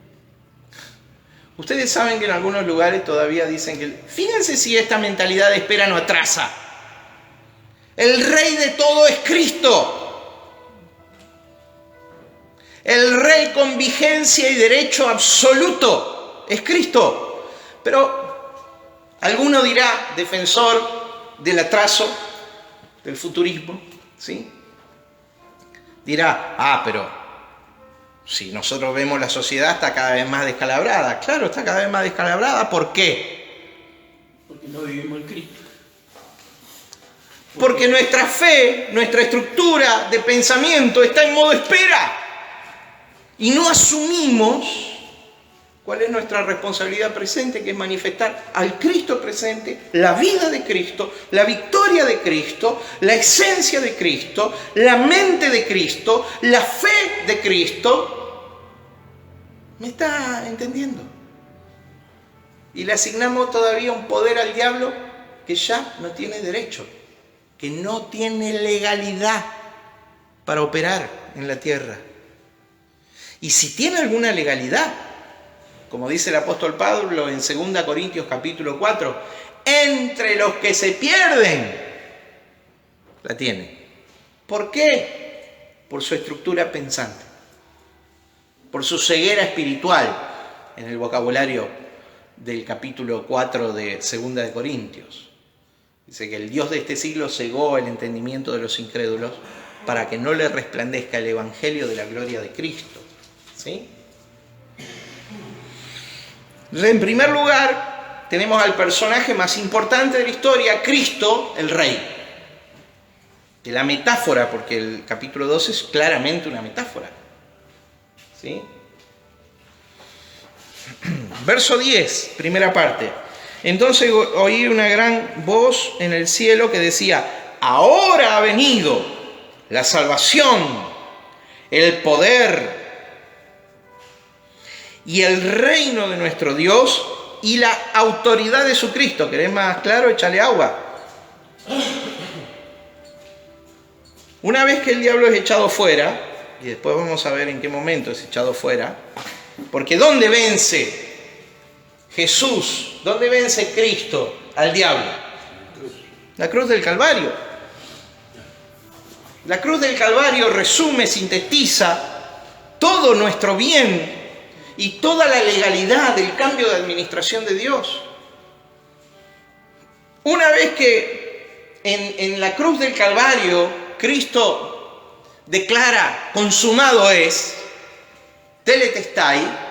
ustedes saben que en algunos lugares todavía dicen que, fíjense si esta mentalidad de espera no atrasa. El rey de todo es Cristo. El rey con vigencia y derecho absoluto es Cristo. Pero alguno dirá, defensor del atraso, del futurismo, ¿sí? Dirá, pero si nosotros vemos la sociedad está cada vez más descalabrada. Claro, está cada vez más descalabrada. ¿Por qué? Porque no vivimos en Cristo. Porque nuestra fe, nuestra estructura de pensamiento está en modo espera. Y no asumimos cuál es nuestra responsabilidad presente, que es manifestar al Cristo presente, la vida de Cristo, la victoria de Cristo, la esencia de Cristo, la mente de Cristo, la fe de Cristo. ¿Me está entendiendo? Y le asignamos todavía un poder al diablo que ya no tiene derecho, que no tiene legalidad para operar en la tierra. Y si tiene alguna legalidad, como dice el apóstol Pablo en 2 Corintios capítulo 4, entre los que se pierden, la tiene. ¿Por qué? Por su estructura pensante, por su ceguera espiritual, en el vocabulario del capítulo 4 de 2 Corintios. Dice que el Dios de este siglo cegó el entendimiento de los incrédulos para que no le resplandezca el evangelio de la gloria de Cristo. ¿Sí? En primer lugar, tenemos al personaje más importante de la historia, Cristo, el Rey. De la metáfora, porque el capítulo 12 es claramente una metáfora. ¿Sí? Verso 10, primera parte. Entonces oí una gran voz en el cielo que decía: ahora ha venido la salvación, el poder y el reino de nuestro Dios y la autoridad de su Cristo. ¿Querés más claro? Échale agua. Una vez que el diablo es echado fuera, y después vamos a ver en qué momento es echado fuera, porque ¿dónde vence Jesús? ¿Dónde vence Cristo al diablo? La cruz del Calvario. La cruz del Calvario resume, sintetiza todo nuestro bien y toda la legalidad del cambio de administración de Dios. Una vez que en la cruz del Calvario Cristo declara consumado es, teletestai,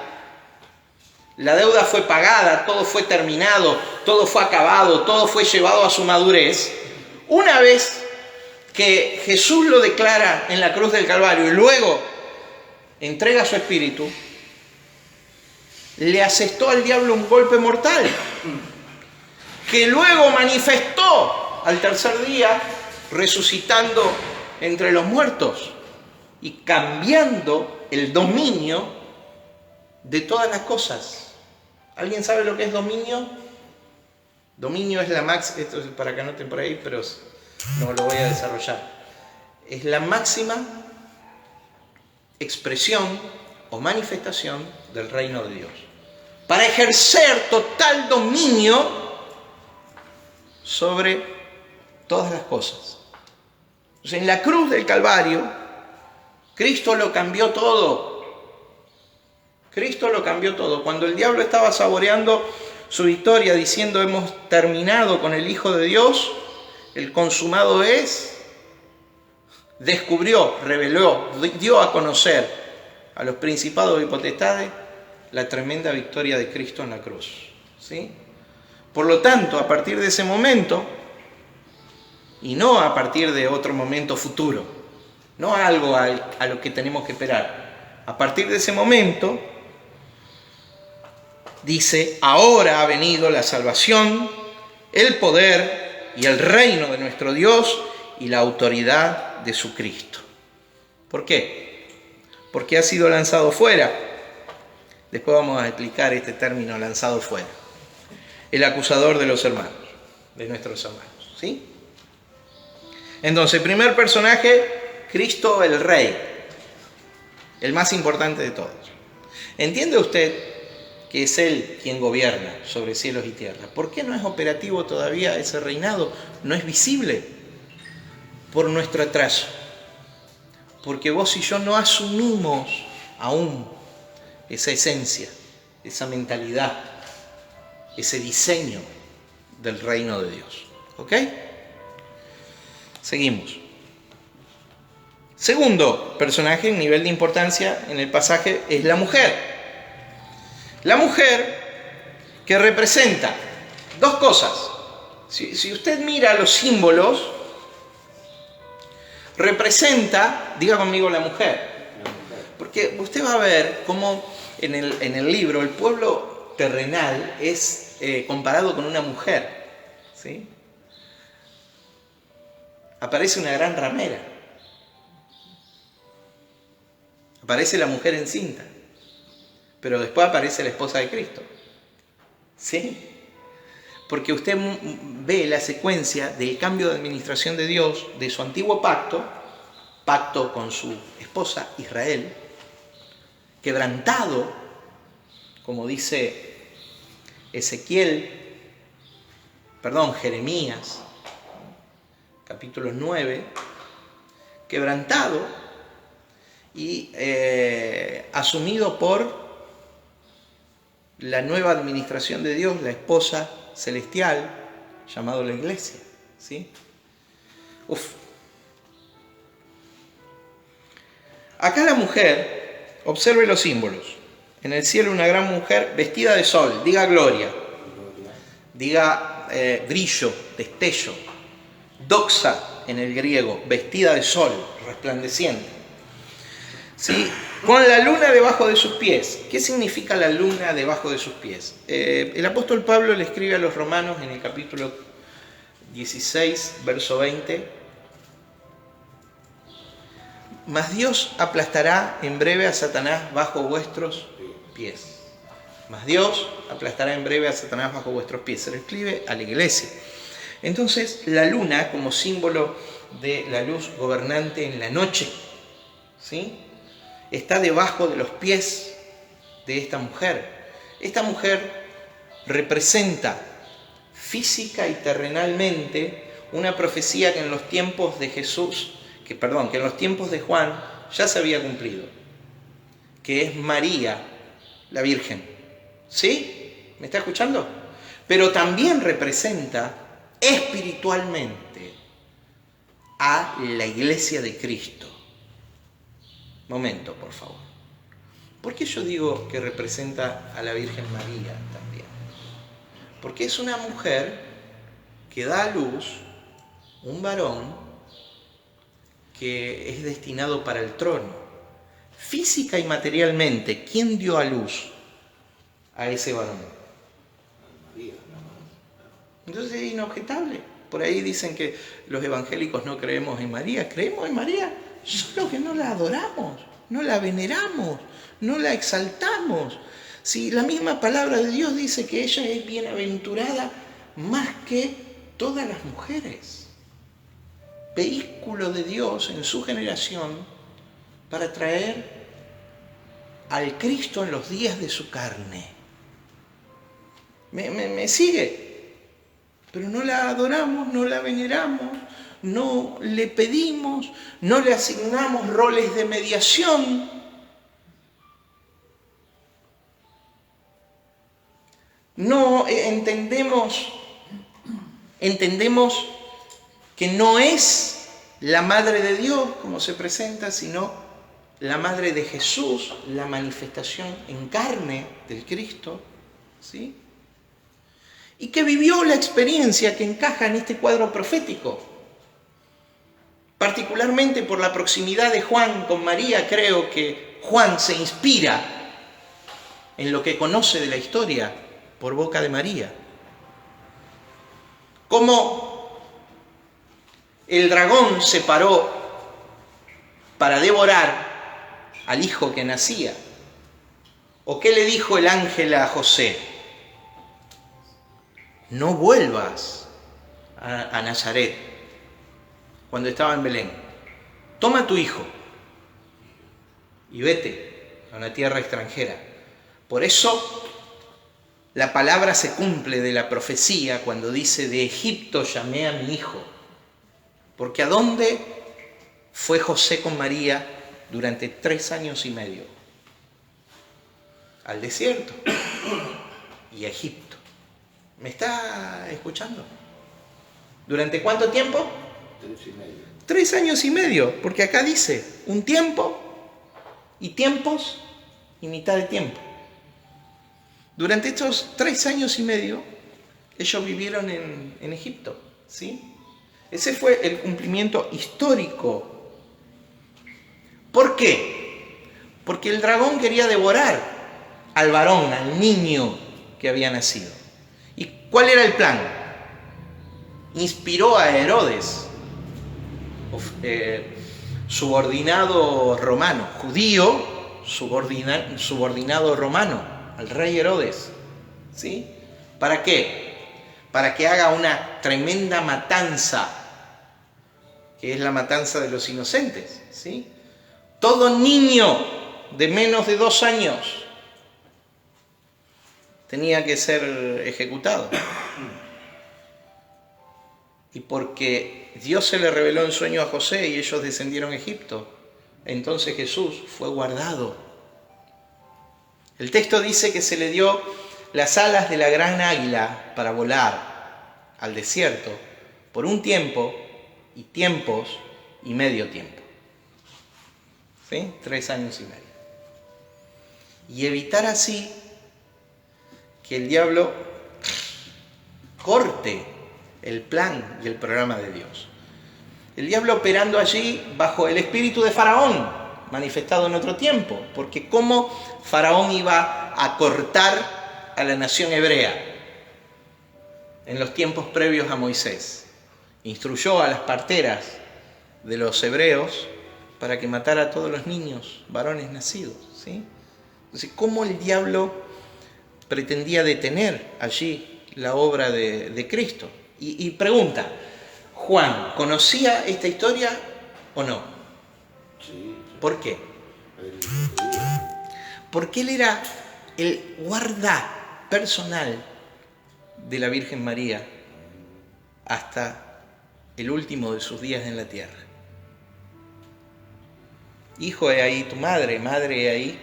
la deuda fue pagada, todo fue terminado, todo fue acabado, todo fue llevado a su madurez. Una vez que Jesús lo declara en la cruz del Calvario y luego entrega su espíritu, le asestó al diablo un golpe mortal, que luego manifestó al tercer día, resucitando entre los muertos y cambiando el dominio de todas las cosas. ¿Alguien sabe lo que es dominio? Dominio es la máxima, esto es para que anoten por ahí, pero no lo voy a desarrollar. Es la máxima expresión o manifestación del reino de Dios. Para ejercer total dominio sobre todas las cosas. Entonces, en la cruz del Calvario, Cristo lo cambió todo. Cristo lo cambió todo. Cuando el diablo estaba saboreando su victoria diciendo hemos terminado con el Hijo de Dios, el consumado es, descubrió, reveló, dio a conocer a los principados y potestades la tremenda victoria de Cristo en la cruz. ¿Sí? Por lo tanto, a partir de ese momento, y no a partir de otro momento futuro, no algo a lo que tenemos que esperar, a partir de ese momento, dice, ahora ha venido la salvación, el poder y el reino de nuestro Dios y la autoridad de su Cristo. ¿Por qué? Porque ha sido lanzado fuera. Después vamos a explicar este término, lanzado fuera. El acusador de los hermanos, de nuestros hermanos. ¿Sí? Entonces, primer personaje, Cristo el Rey, el más importante de todos. ¿Entiende usted que es Él quien gobierna sobre cielos y tierra? ¿Por qué no es operativo todavía ese reinado? No es visible por nuestro atraso. Porque vos y yo no asumimos aún esa esencia, esa mentalidad, ese diseño del reino de Dios. ¿Ok? Seguimos. Segundo personaje en nivel de importancia en el pasaje es la mujer. La mujer que representa dos cosas. Si usted mira los símbolos, representa, diga conmigo, la mujer. Porque usted va a ver cómo en el libro el pueblo terrenal es comparado con una mujer. ¿Sí? Aparece una gran ramera. Aparece la mujer encinta. Pero después aparece la esposa de Cristo. ¿Sí? Porque usted ve la secuencia del cambio de administración de Dios, de su antiguo pacto con su esposa Israel, quebrantado, como dice Jeremías, capítulo 9, quebrantado y asumido por la nueva administración de Dios, la esposa celestial, llamado la iglesia. ¿Sí? Acá la mujer, observe los símbolos. En el cielo una gran mujer vestida de sol, diga gloria, diga brillo, destello. Doxa en el griego, vestida de sol, resplandeciente. ¿Sí? Con la luna debajo de sus pies. ¿Qué significa la luna debajo de sus pies? El apóstol Pablo le escribe a los romanos en el capítulo 16, verso 20. Mas Dios aplastará en breve a Satanás bajo vuestros pies. Mas Dios aplastará en breve a Satanás bajo vuestros pies. Se lo escribe a la iglesia. Entonces, la luna como símbolo de la luz gobernante en la noche, ¿sí?, está debajo de los pies de esta mujer. Esta mujer representa física y terrenalmente una profecía que en los tiempos de que en los tiempos de Juan ya se había cumplido, que es María, la Virgen. ¿Sí? ¿Me está escuchando? Pero también representa espiritualmente a la iglesia de Cristo. Momento, por favor. ¿Por qué yo digo que representa a la Virgen María también? Porque es una mujer que da a luz un varón que es destinado para el trono. Física y materialmente, ¿quién dio a luz a ese varón? Entonces es inobjetable. Por ahí dicen que los evangélicos no creemos en María. ¿Creemos en María? solo que no la adoramos, no la veneramos, no la exaltamos. Si la misma palabra de Dios dice que ella es bienaventurada más que todas las mujeres, vehículo de Dios en su generación para traer al Cristo en los días de su carne. ¿Me sigue? Pero no la adoramos, no la veneramos, no le pedimos, no le asignamos roles de mediación. No entendemos que no es la Madre de Dios como se presenta, sino la Madre de Jesús, la manifestación en carne del Cristo, ¿sí? Y que vivió la experiencia que encaja en este cuadro profético. Particularmente por la proximidad de Juan con María, creo que Juan se inspira en lo que conoce de la historia por boca de María. Cómo el dragón se paró para devorar al hijo que nacía. ¿O qué le dijo el ángel a José? No vuelvas a Nazaret cuando estaba en Belén. Toma a tu hijo y vete a una tierra extranjera. Por eso la palabra se cumple de la profecía cuando dice: de Egipto llamé a mi hijo. Porque ¿a dónde fue José con María durante 3 años y medio? Al desierto y a Egipto. ¿Me está escuchando? ¿Durante cuánto tiempo? 3 y medio. 3 años y medio, porque acá dice un tiempo y tiempos y mitad de tiempo. Durante estos 3 años y medio, ellos vivieron en Egipto, ¿sí? Ese fue el cumplimiento histórico. ¿Por qué? Porque el dragón quería devorar al varón, al niño que había nacido. ¿Y cuál era el plan? Inspiró a Herodes, subordinado romano, judío, subordinado romano, al rey Herodes, ¿sí? ¿Para qué? Para que haga una tremenda matanza, que es la matanza de los inocentes, ¿sí? Todo niño de menos de 2 años tenía que ser ejecutado. Y porque Dios se le reveló en sueño a José y ellos descendieron a Egipto, entonces Jesús fue guardado. El texto dice que se le dio las alas de la gran águila para volar al desierto por un tiempo y tiempos y medio tiempo. ¿Sí? 3 años y medio. Y evitar así que el diablo corte el plan y el programa de Dios. El diablo operando allí bajo el espíritu de Faraón, manifestado en otro tiempo, porque cómo Faraón iba a cortar a la nación hebrea en los tiempos previos a Moisés. Instruyó a las parteras de los hebreos para que matara a todos los niños, varones nacidos, ¿sí? Entonces, ¿cómo el diablo pretendía detener allí la obra de Cristo? Y pregunta, ¿Juan conocía esta historia o no? Sí. ¿Por qué? Porque él era el guarda personal de la Virgen María hasta el último de sus días en la tierra. Hijo, he ahí tu madre, madre, he ahí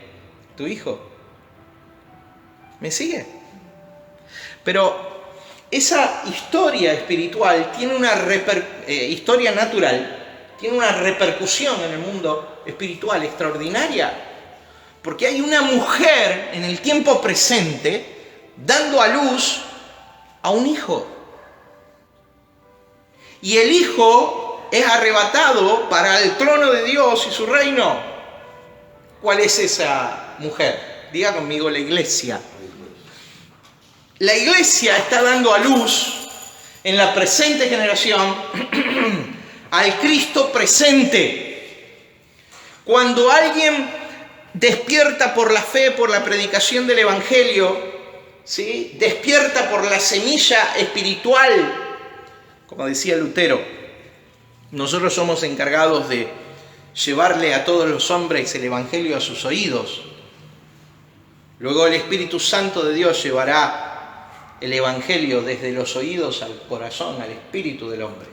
tu hijo. ¿Me sigue? Pero esa historia espiritual tiene una historia natural, tiene una repercusión en el mundo espiritual extraordinaria, porque hay una mujer en el tiempo presente dando a luz a un hijo. Y el hijo es arrebatado para el trono de Dios y su reino. ¿Cuál es esa mujer? Diga conmigo: la iglesia. La iglesia está dando a luz en la presente generación al Cristo presente. Cuando alguien despierta por la fe, por la predicación del Evangelio, ¿sí?, despierta por la semilla espiritual, como decía Lutero, nosotros somos encargados de llevarle a todos los hombres el Evangelio a sus oídos. Luego el Espíritu Santo de Dios llevará el Evangelio desde los oídos al corazón, al espíritu del hombre,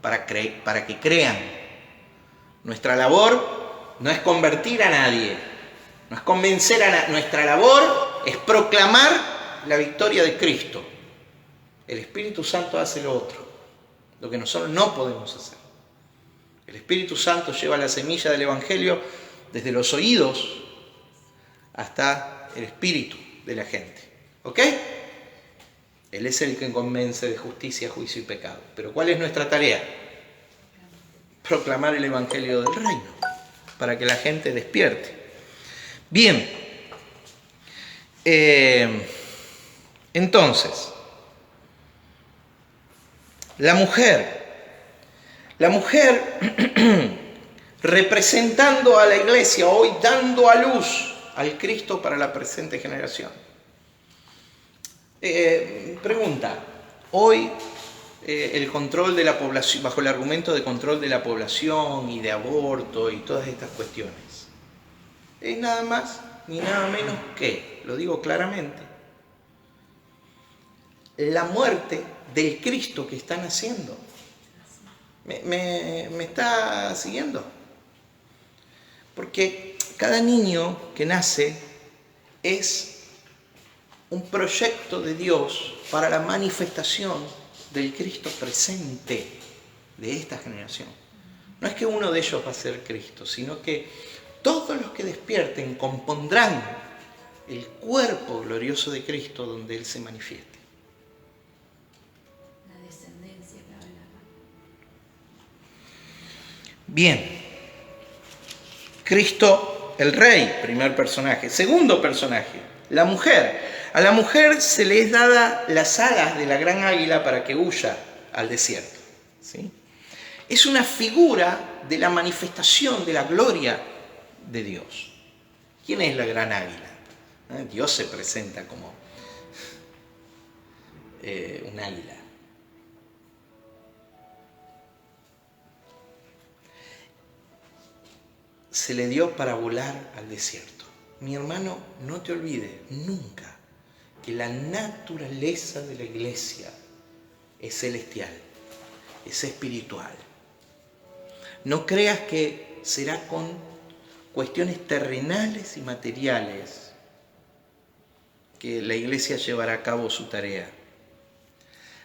para que crean. Nuestra labor no es convertir a nadie, no es convencer a nadie. Nuestra labor es proclamar la victoria de Cristo. El Espíritu Santo hace lo otro, lo que nosotros no podemos hacer. El Espíritu Santo lleva la semilla del Evangelio desde los oídos hasta el espíritu de la gente. ¿Ok? Él es el que convence de justicia, juicio y pecado. Pero ¿cuál es nuestra tarea? Proclamar el Evangelio del reino, para que la gente despierte. Bien. Entonces, la mujer representando a la iglesia, hoy dando a luz al Cristo para la presente generación. Pregunta, hoy el control de la población, bajo el argumento de control de la población y de aborto y todas estas cuestiones, es nada más ni nada menos que, lo digo claramente, la muerte del Cristo que están haciendo. ¿Me está siguiendo? Porque cada niño que nace es un proyecto de Dios para la manifestación del Cristo presente de esta generación. No es que uno de ellos va a ser Cristo, sino que todos los que despierten compondrán el cuerpo glorioso de Cristo donde Él se manifieste. Bien, Cristo el Rey, primer personaje. Segundo personaje, la mujer. A la mujer se le es dada las alas de la gran águila para que huya al desierto, ¿sí? Es una figura de la manifestación de la gloria de Dios. ¿Quién es la gran águila? Dios se presenta como un águila. Se le dio para volar al desierto. Mi hermano, no te olvides nunca que la naturaleza de la iglesia es celestial, es espiritual. No creas que será con cuestiones terrenales y materiales que la iglesia llevará a cabo su tarea.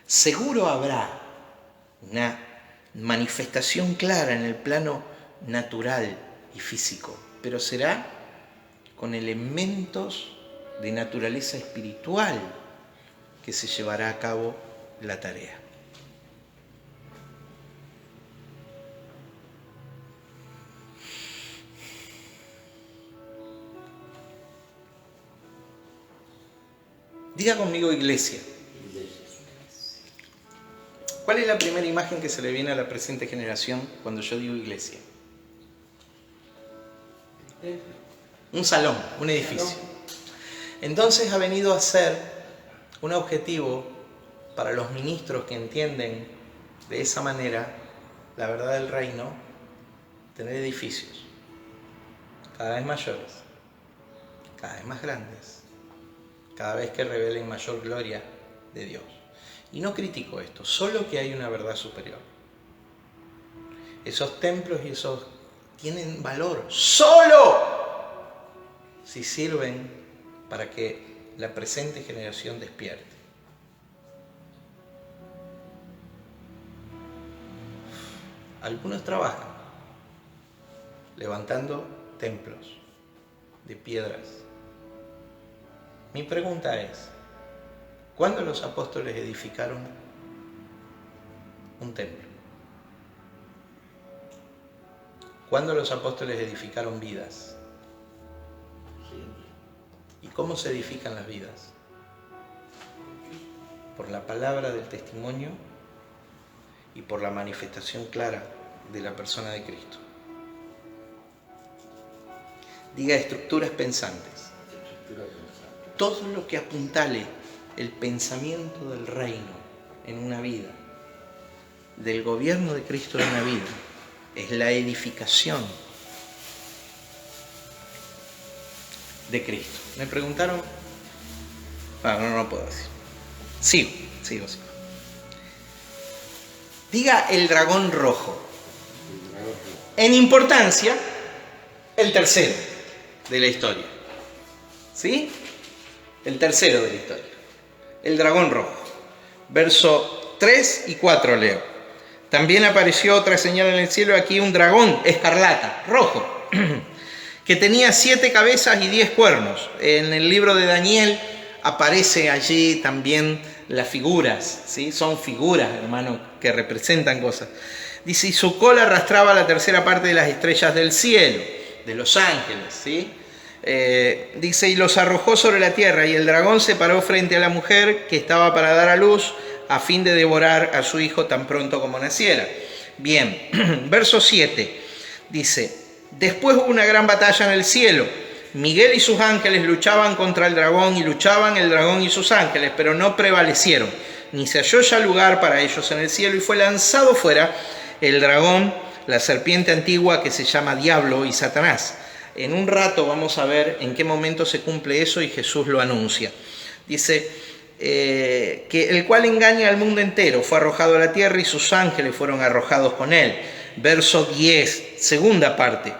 Seguro habrá una manifestación clara en el plano natural y físico, pero será con elementos de naturaleza espiritual que se llevará a cabo la tarea. Diga conmigo iglesia. ¿Cuál es la primera imagen que se le viene a la presente generación cuando yo digo iglesia? Un salón, un edificio. Entonces ha venido a ser un objetivo para los ministros que entienden de esa manera la verdad del reino, tener edificios cada vez mayores, cada vez más grandes, cada vez que revelen mayor gloria de Dios. Y no critico esto, solo que hay una verdad superior. Esos templos y esos tienen valor solo si sirven para que la presente generación despierte. Algunos trabajan levantando templos de piedras. Mi pregunta es, ¿cuándo los apóstoles edificaron un templo? ¿Cuándo los apóstoles edificaron vidas? ¿Y cómo se edifican las vidas? Por la palabra del testimonio y por la manifestación clara de la persona de Cristo. Diga estructuras pensantes. Todo lo que apuntale el pensamiento del reino en una vida, del gobierno de Cristo en una vida, es la edificación de Cristo. Me preguntaron, no puedo decir. Sigo. Diga el dragón rojo. En importancia, el tercero de la historia. ¿Sí? El tercero de la historia. El dragón rojo. Verso 3 y 4 leo. También apareció otra señal en el cielo, aquí un dragón escarlata, rojo, que tenía 7 cabezas y 10 cuernos. En el libro de Daniel aparece allí también las figuras, ¿sí? Son figuras, hermano, que representan cosas. Dice, y su cola arrastraba la tercera parte de las estrellas del cielo, de los ángeles, ¿sí? Dice, y los arrojó sobre la tierra, y el dragón se paró frente a la mujer que estaba para dar a luz, a fin de devorar a su hijo tan pronto como naciera. Bien, verso 7, dice, después hubo una gran batalla en el cielo. Miguel y sus ángeles luchaban contra el dragón, y luchaban el dragón y sus ángeles, pero no prevalecieron, ni se halló ya lugar para ellos en el cielo, y fue lanzado fuera el dragón, la serpiente antigua que se llama Diablo y Satanás. En un rato vamos a ver en qué momento se cumple eso y Jesús lo anuncia. Dice que el cual engaña al mundo entero, fue arrojado a la tierra y sus ángeles fueron arrojados con él. Verso 10, segunda parte.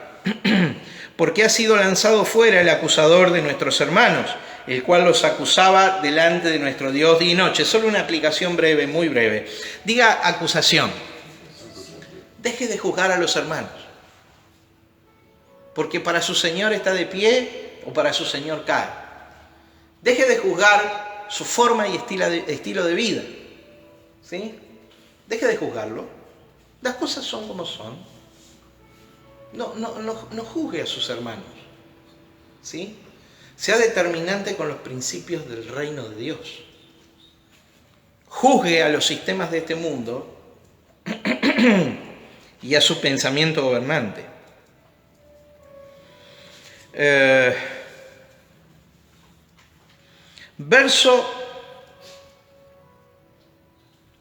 Porque ha sido lanzado fuera el acusador de nuestros hermanos, el cual los acusaba delante de nuestro Dios día y noche. Solo una aplicación breve, muy breve. Diga acusación. Deje de juzgar a los hermanos. Porque para su Señor está de pie o para su Señor cae. Deje de juzgar su forma y estilo de vida. ¿Sí? Deje de juzgarlo. Las cosas son como son. No juzgue a sus hermanos. ¿Sí? Sea determinante con los principios del reino de Dios. Juzgue a los sistemas de este mundo y a su pensamiento gobernante.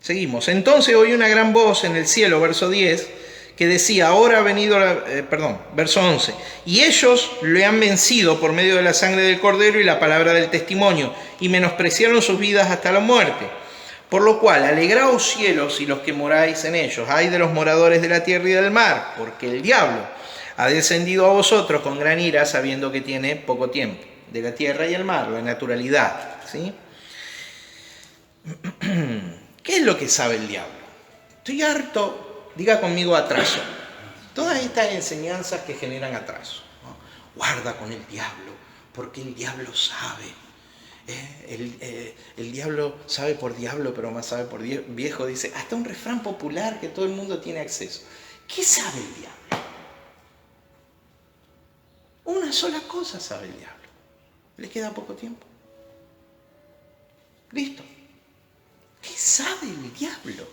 Seguimos. Entonces oí una gran voz en el cielo, verso 10, que decía, ahora ha venido, verso 11, y ellos le han vencido por medio de la sangre del Cordero y la palabra del testimonio, y menospreciaron sus vidas hasta la muerte. Por lo cual, alegraos cielos y los que moráis en ellos, ay de los moradores de la tierra y del mar, porque el diablo ha descendido a vosotros con gran ira, sabiendo que tiene poco tiempo. De la tierra y el mar, la naturalidad, ¿sí? ¿Qué es lo que sabe el diablo? Estoy harto, diga conmigo atraso. Todas estas enseñanzas que generan atraso, ¿no? Guarda con el diablo, porque el diablo sabe. El diablo sabe por diablo, pero más sabe por viejo. Dice, hasta un refrán popular que todo el mundo tiene acceso. ¿Qué sabe el diablo? Una sola cosa sabe el diablo. Le queda poco tiempo. Listo. ¿Qué sabe el diablo?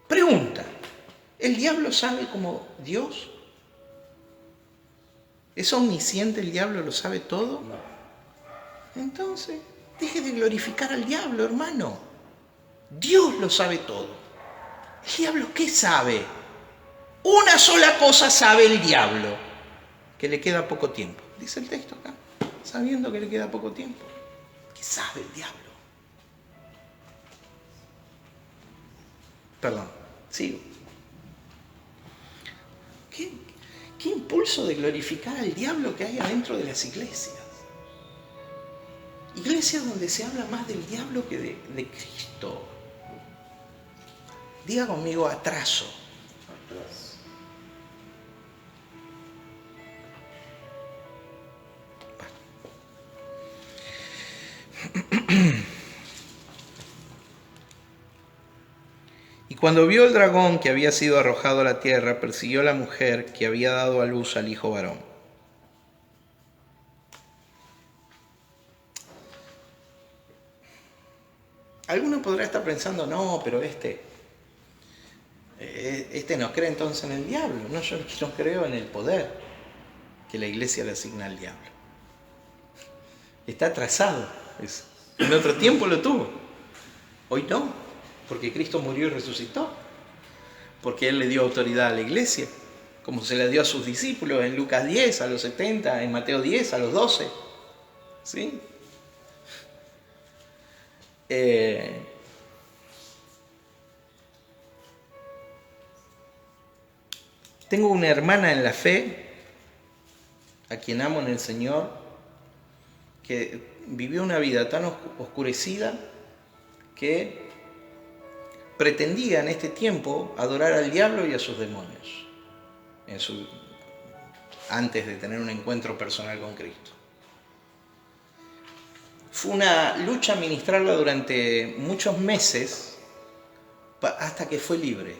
Pregunta. ¿El diablo sabe como Dios? ¿Es omnisciente el diablo? ¿Lo sabe todo? No. Entonces, deje de glorificar al diablo, hermano. Dios lo sabe todo. ¿El diablo qué sabe? Una sola cosa sabe el diablo. Que le queda poco tiempo. Dice el texto acá. Sabiendo que le queda poco tiempo. ¿Qué sabe el diablo? Perdón, sigo. ¿Qué impulso de glorificar al diablo que hay adentro de las iglesias? Iglesias donde se habla más del diablo que de Cristo. Diga conmigo atraso. Y cuando vio el dragón que había sido arrojado a la tierra, persiguió a la mujer que había dado a luz al hijo varón. Alguno podrá estar pensando, no, pero este no cree entonces en el diablo. No, yo no creo en el poder. que la iglesia le asigna al diablo. Está atrasado eso. En otro tiempo lo tuvo. Hoy no, porque Cristo murió y resucitó. Porque Él le dio autoridad a la iglesia, como se la dio a sus discípulos en Lucas 10, a los 70, en Mateo 10, a los 12. ¿Sí? Tengo una hermana en la fe, a quien amo en el Señor, que vivió una vida tan oscurecida que pretendía en este tiempo adorar al diablo y a sus demonios, antes de tener un encuentro personal con Cristo. Fue una lucha ministrarla durante muchos meses hasta que fue libre.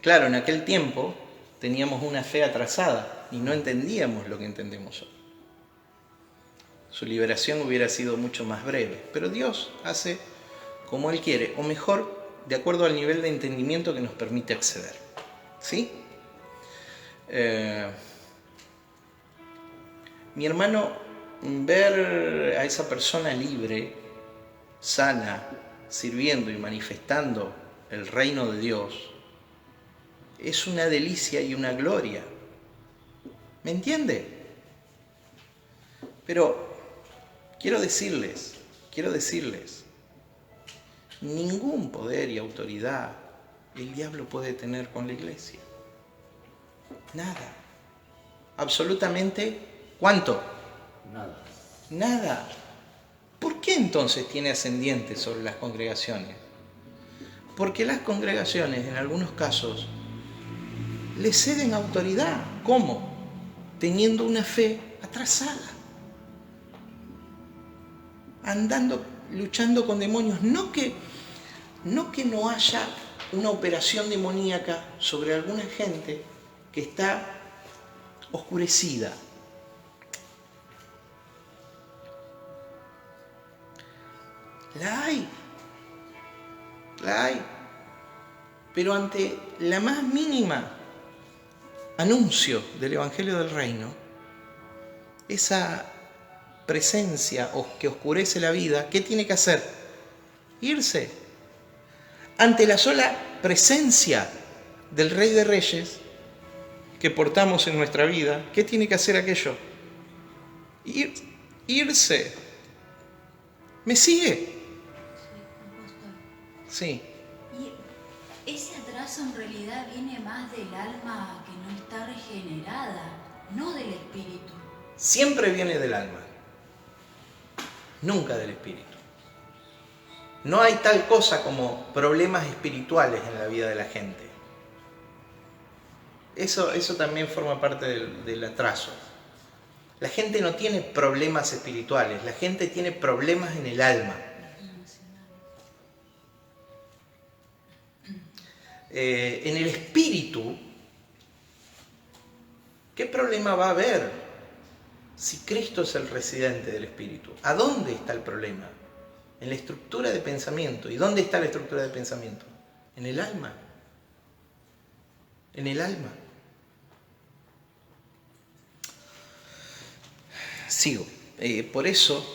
Claro, en aquel tiempo teníamos una fe atrasada y no entendíamos lo que entendemos hoy. Su liberación hubiera sido mucho más breve, pero Dios hace como Él quiere, o mejor, de acuerdo al nivel de entendimiento que nos permite acceder. ¿Sí? Mi hermano, ver a esa persona libre, sana, sirviendo y manifestando el reino de Dios, es una delicia y una gloria. ¿Me entiende? Pero quiero decirles, ningún poder y autoridad el diablo puede tener con la iglesia. Nada. Absolutamente, ¿cuánto? Nada. Nada. ¿Por qué entonces tiene ascendiente sobre las congregaciones? Porque las congregaciones, en algunos casos, le ceden autoridad. ¿Cómo? Teniendo una fe atrasada. Luchando con demonios. No que no haya una operación demoníaca sobre alguna gente que está oscurecida. La hay. Pero ante la más mínima anuncio del Evangelio del Reino, esa presencia que oscurece la vida, ¿qué tiene que hacer? Irse. Ante la sola presencia del Rey de Reyes que portamos en nuestra vida, ¿qué tiene que hacer aquello? Irse. ¿Me sigue? Sí. Y ese atraso en realidad viene más del alma que no está regenerada, no del espíritu. Siempre viene del alma, nunca del espíritu. No hay tal cosa como problemas espirituales en la vida de la gente. Eso también forma parte del atraso. La gente no tiene problemas espirituales, la gente tiene problemas en el alma. En el espíritu, ¿qué problema va a haber si Cristo es el residente del espíritu? ¿A dónde está el problema? En la estructura de pensamiento. ¿Y dónde está la estructura de pensamiento? En el alma. En el alma. Sigo. Por eso,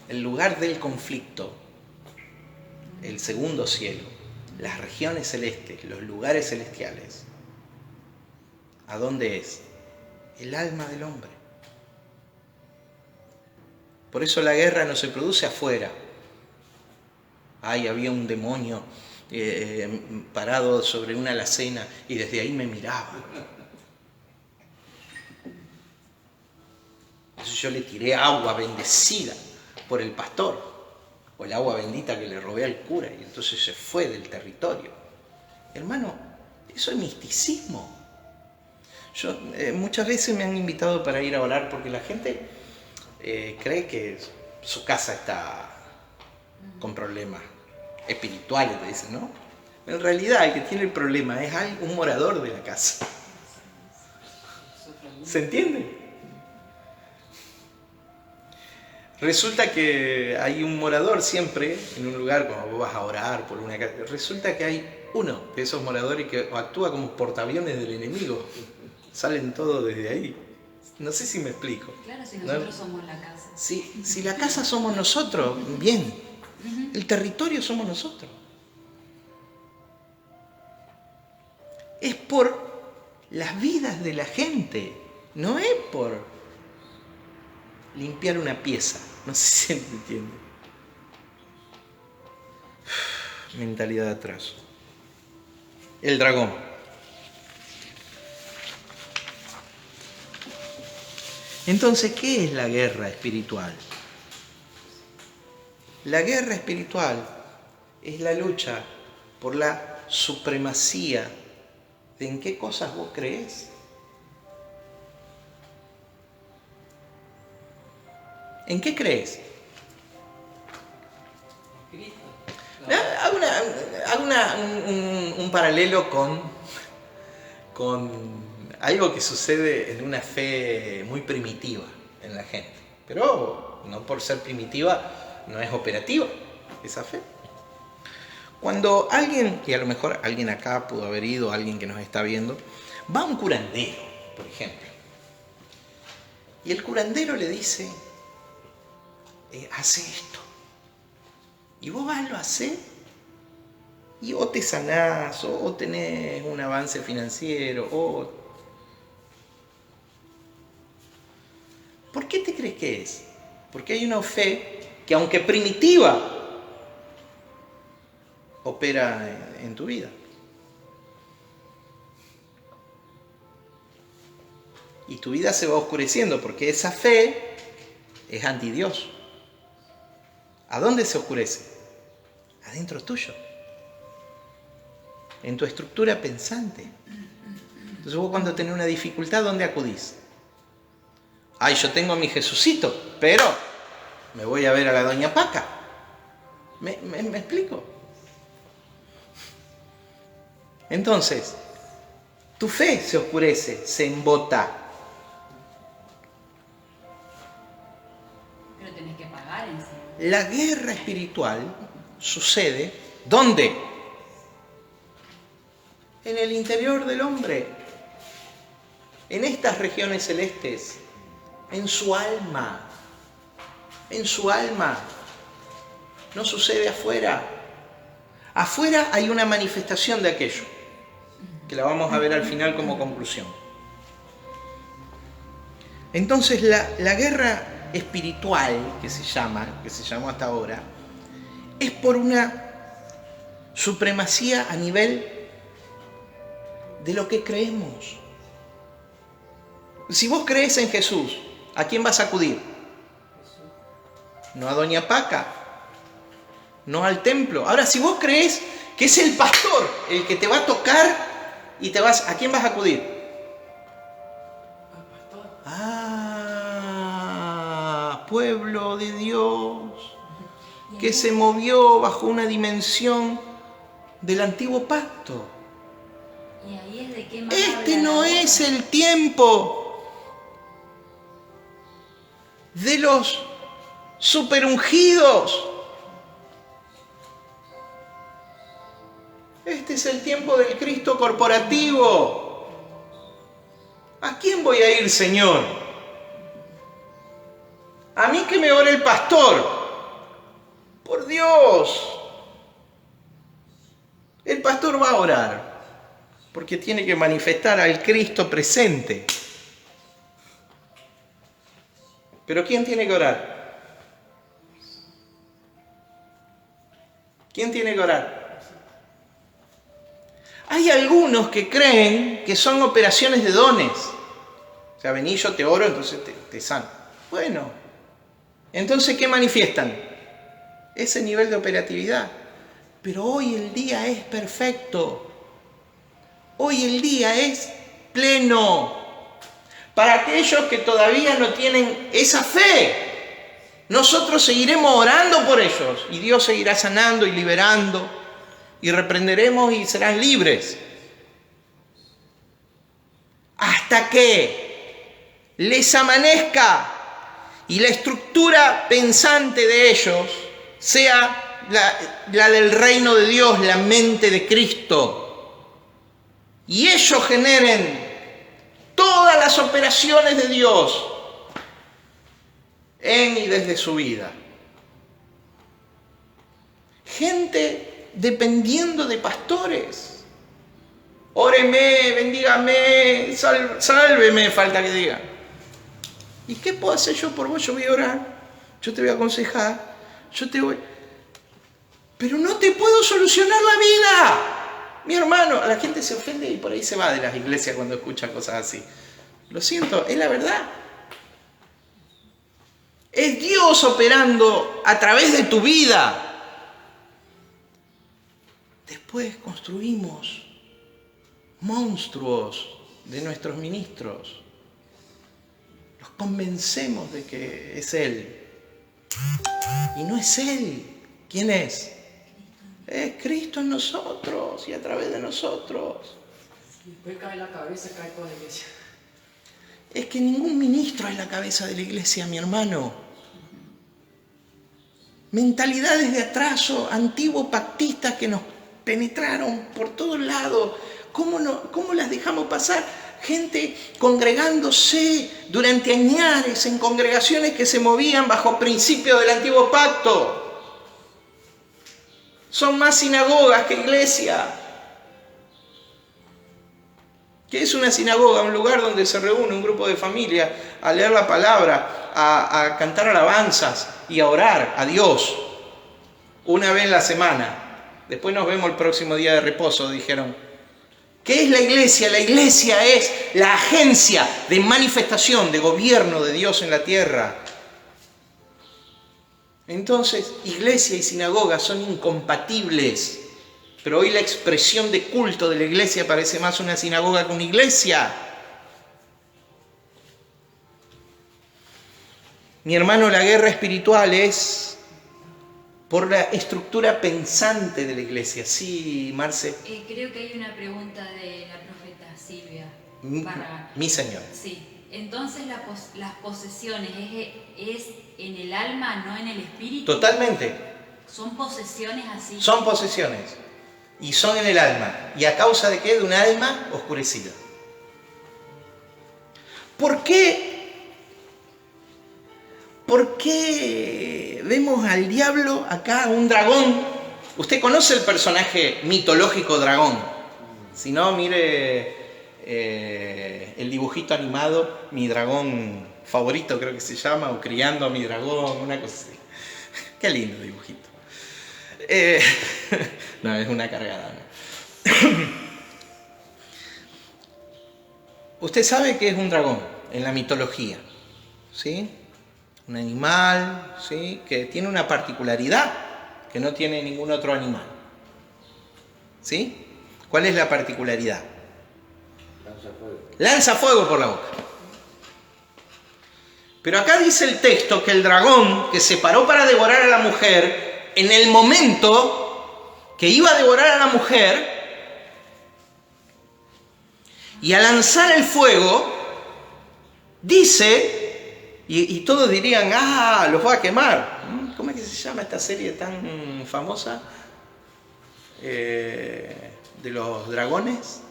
el lugar del conflicto, el segundo cielo, las regiones celestes, los lugares celestiales, ¿a dónde es? El alma del hombre. Por eso la guerra no se produce afuera. Ay, había un demonio parado sobre una alacena y desde ahí me miraba. Entonces yo le tiré agua bendecida por el pastor, o el agua bendita que le robé al cura, y entonces se fue del territorio. Hermano, eso es misticismo. Muchas veces me han invitado para ir a orar porque la gente cree que su casa está con problemas espirituales, te dicen, ¿no? En realidad el que tiene el problema es un morador de la casa. ¿Se entiende? Resulta que hay un morador siempre en un lugar cuando vos vas a orar por una casa. Resulta que hay uno de esos moradores que actúa como portaaviones del enemigo. Salen todos desde ahí. No sé si me explico. Claro, si nosotros somos la casa. Si la casa somos nosotros, bien. El territorio somos nosotros. Es por las vidas de la gente, no es por limpiar una pieza. No sé si se entiende. Mentalidad de atraso. El dragón. Entonces, ¿qué es la guerra espiritual? La guerra espiritual es la lucha por la supremacía de en qué cosas vos creés. ¿En qué crees? Hago un paralelo con algo que sucede en una fe muy primitiva en la gente. Pero no por ser primitiva no es operativa esa fe. Cuando alguien, y a lo mejor alguien acá pudo haber ido, alguien que nos está viendo, va a un curandero, por ejemplo. Y el curandero le dice, hace esto. Y vos vas, lo hacés, y o te sanás, o tenés un avance financiero, ¿Por qué te crees que es? Porque hay una fe que, aunque primitiva, opera en tu vida. Y tu vida se va oscureciendo porque esa fe es anti Dios. ¿A dónde se oscurece? Adentro tuyo. En tu estructura pensante. Entonces vos, cuando tenés una dificultad, ¿dónde acudís? Ay, yo tengo a mi Jesucito, pero me voy a ver a la Doña Paca. ¿Me explico? Entonces, tu fe se oscurece, se embota. Pero tenés que pagar encima. La guerra espiritual sucede, ¿dónde? En el interior del hombre, en estas regiones celestes, en su alma, no sucede afuera. Afuera hay una manifestación de aquello, que la vamos a ver al final como conclusión. Entonces la guerra espiritual, que se llamó hasta ahora, es por una supremacía a nivel de lo que creemos. Si vos crees en Jesús, ¿a quién vas a acudir? No a Doña Paca, no al templo. Ahora, si vos crees que es el pastor el que te va a tocar y ¿a quién vas a acudir? Al pastor. Pueblo de Dios, que se movió bajo una dimensión del antiguo pacto. Y ahí es de qué más Este habla no la es boca. el tiempo de los superungidos. Este es el tiempo del Cristo corporativo. ¿A quién voy a ir, Señor? ¿A mí que me ore el pastor? Por Dios. El pastor va a orar porque tiene que manifestar al Cristo presente. ¿Pero quién tiene que orar? ¿Quién tiene que orar? Hay algunos que creen que son operaciones de dones. O sea, vení, yo te oro, entonces te sano. Bueno, entonces, ¿qué manifiestan? Ese nivel de operatividad. Pero hoy el día es perfecto. Hoy el día es pleno. Para aquellos que todavía no tienen esa fe, nosotros seguiremos orando por ellos y Dios seguirá sanando y liberando y reprenderemos y serán libres. Hasta que les amanezca y la estructura pensante de ellos sea la del reino de Dios, la mente de Cristo, y ellos generen todas las operaciones de Dios en y desde su vida. Gente dependiendo de pastores. Óreme, bendígame, sálveme, falta que diga. ¿Y qué puedo hacer yo por vos? Yo voy a orar, yo te voy a aconsejar, pero no te puedo solucionar la vida. Mi hermano, la gente se ofende y por ahí se va de las iglesias cuando escucha cosas así. Lo siento, es la verdad. Es Dios operando a través de tu vida. Después construimos monstruos de nuestros ministros. Los convencemos de que es Él. Y no es Él. ¿Quién es? Es Cristo en nosotros y a través de nosotros. Si después cae la cabeza, cae toda la iglesia. Es que ningún ministro es la cabeza de la iglesia, mi hermano. Mentalidades de atraso, antiguos pactistas que nos penetraron por todos lados. ¿Cómo las dejamos pasar? Gente congregándose durante añares en congregaciones que se movían bajo principios del antiguo pacto. Son más sinagogas que iglesia. ¿Qué es una sinagoga? Un lugar donde se reúne un grupo de familia a leer la palabra, a cantar alabanzas y a orar a Dios una vez en la semana. Después nos vemos el próximo día de reposo, dijeron. ¿Qué es la iglesia? La iglesia es la agencia de manifestación, de gobierno de Dios en la tierra. Entonces, iglesia y sinagoga son incompatibles. Pero hoy la expresión de culto de la iglesia parece más una sinagoga que una iglesia. Mi hermano, la guerra espiritual es por la estructura pensante de la iglesia. Sí, Marce. Creo que hay una pregunta de la profeta Silvia. Mi señor. Sí. Entonces las posesiones es en el alma, no en el espíritu. Totalmente. Son posesiones así. Son posesiones. Y son en el alma. ¿Y a causa de qué? De un alma oscurecida. ¿Por qué vemos al diablo acá, un dragón? ¿Usted conoce el personaje mitológico dragón? Si no, mire el dibujito animado, Mi Dragón Favorito creo que se llama, o Criando a mi Dragón, una cosa así. Qué lindo dibujito. No, es una cargada. ¿No? Usted sabe que es un dragón en la mitología, ¿sí? Un animal, ¿sí? Que tiene una particularidad que no tiene ningún otro animal. ¿Sí? ¿Cuál es la particularidad? Lanza fuego. Lanza fuego por la boca. Pero acá dice el texto que el dragón que se paró para devorar a la mujer, en el momento que iba a devorar a la mujer, y a lanzar el fuego, dice, y todos dirían, los va a quemar. ¿Cómo es que se llama esta serie tan famosa? De los dragones.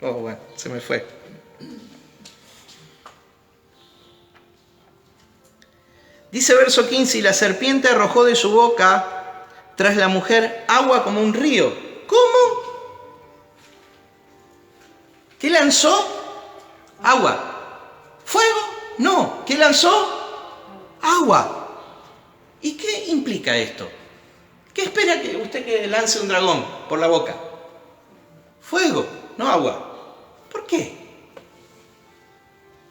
Oh, bueno, se me fue. Dice verso 15, y la serpiente arrojó de su boca tras la mujer agua como un río. ¿Cómo? ¿Qué lanzó? Agua. ¿Fuego? No. ¿Qué lanzó? Agua. ¿Y qué implica esto? ¿Qué espera que usted que lance un dragón por la boca? Fuego, no agua. ¿Por qué?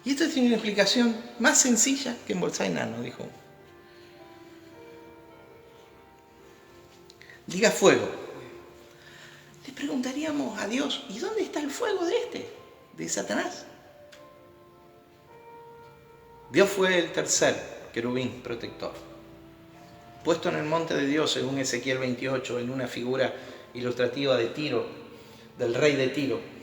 Y esto tiene una explicación más sencilla que en Bolsainano, dijo. Diga fuego. Le preguntaríamos a Dios, ¿y dónde está el fuego de Satanás? Dios fue el tercer querubín protector, puesto en el monte de Dios, según Ezequiel 28, en una figura ilustrativa de Tiro, del rey de Tiro.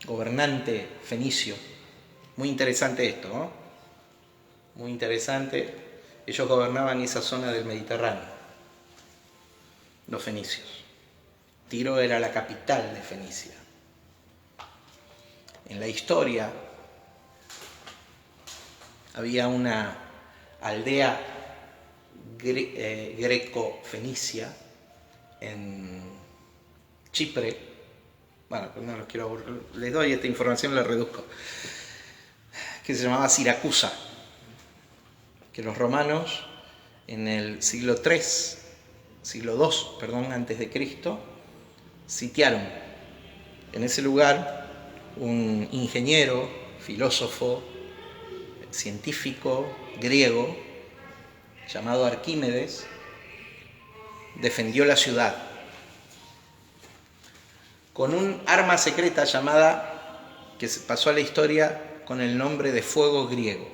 Gobernante fenicio. Muy interesante esto, ¿no? Muy interesante. Ellos gobernaban esa zona del Mediterráneo. los fenicios. Tiro era la capital de Fenicia. En la historia había una aldea greco-fenicia en Chipre. Bueno, no los quiero aburrir, les doy esta información, la reduzco. Que se llamaba Siracusa. Que los romanos en el siglo II, antes de Cristo, sitiaron. En ese lugar, un ingeniero, filósofo, científico griego, llamado Arquímedes, defendió la ciudad con un arma secreta llamada, que se pasó a la historia con el nombre de fuego griego,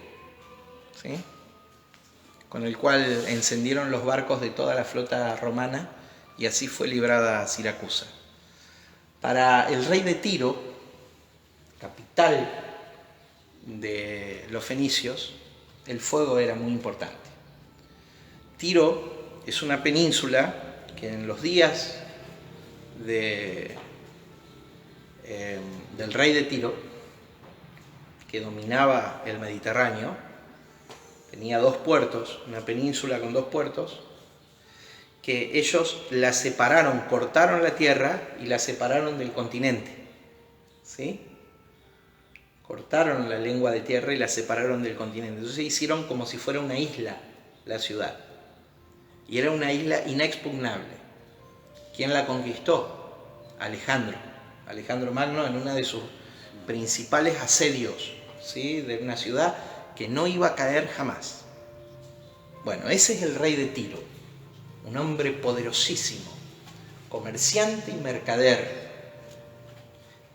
¿sí? Con el cual encendieron los barcos de toda la flota romana y así fue librada Siracusa. Para el rey de Tiro, capital de los fenicios, el fuego era muy importante. Tiro es una península que en los días del rey de Tiro, que dominaba el Mediterráneo, tenía 2 puertos, una península con 2 puertos, que ellos la separaron, cortaron la tierra y la separaron del continente, ¿sí? Cortaron la lengua de tierra y la separaron del continente. Entonces hicieron como si fuera una isla la ciudad. Y era una isla inexpugnable. ¿Quién la conquistó? Alejandro Magno, en uno de sus principales asedios, ¿sí? De una ciudad que no iba a caer jamás. Bueno, ese es el rey de Tiro, un hombre poderosísimo, comerciante y mercader.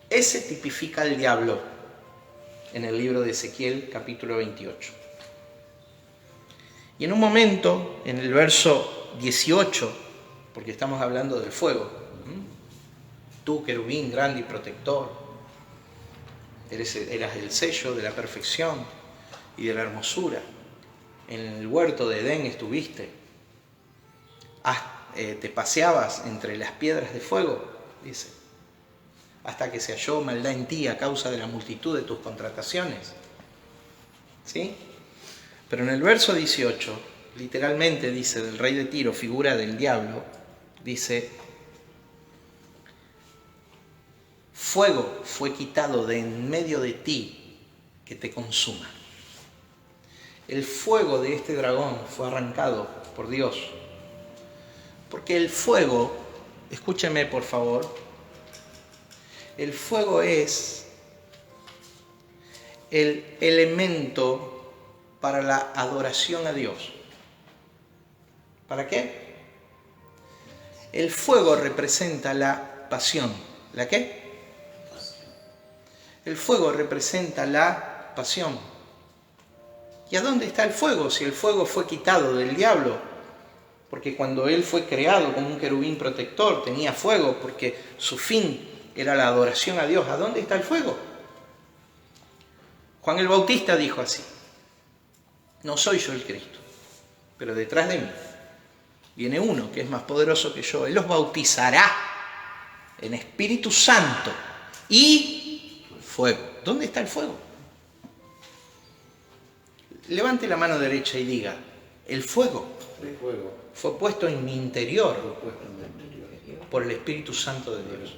Ese tipifica al diablo en el libro de Ezequiel, capítulo 28. Y en un momento, en el verso 18, porque estamos hablando del fuego, tú, querubín grande y protector, eras el sello de la perfección y de la hermosura. En el huerto de Edén estuviste, te paseabas entre las piedras de fuego, dice, hasta que se halló maldad en ti a causa de la multitud de tus contrataciones. ¿Sí? Pero en el verso 18, literalmente dice, del rey de Tiro, figura del diablo, dice, fuego fue quitado de en medio de ti que te consuma. El fuego de este dragón fue arrancado por Dios. Porque el fuego, escúcheme por favor, el fuego es el elemento para la adoración a Dios. ¿Para qué? El fuego representa la pasión. ¿La qué? El fuego representa la pasión. ¿Y a dónde está el fuego? Si el fuego fue quitado del diablo, porque cuando él fue creado como un querubín protector tenía fuego, porque su fin era la adoración a Dios. ¿A dónde está el fuego? Juan el Bautista dijo así: no soy yo el Cristo, pero detrás de mí viene uno que es más poderoso que yo. Él los bautizará en Espíritu Santo y fuego. ¿Dónde está el fuego? Levante la mano derecha y diga: el fuego fue puesto en mi interior por el Espíritu Santo de Dios.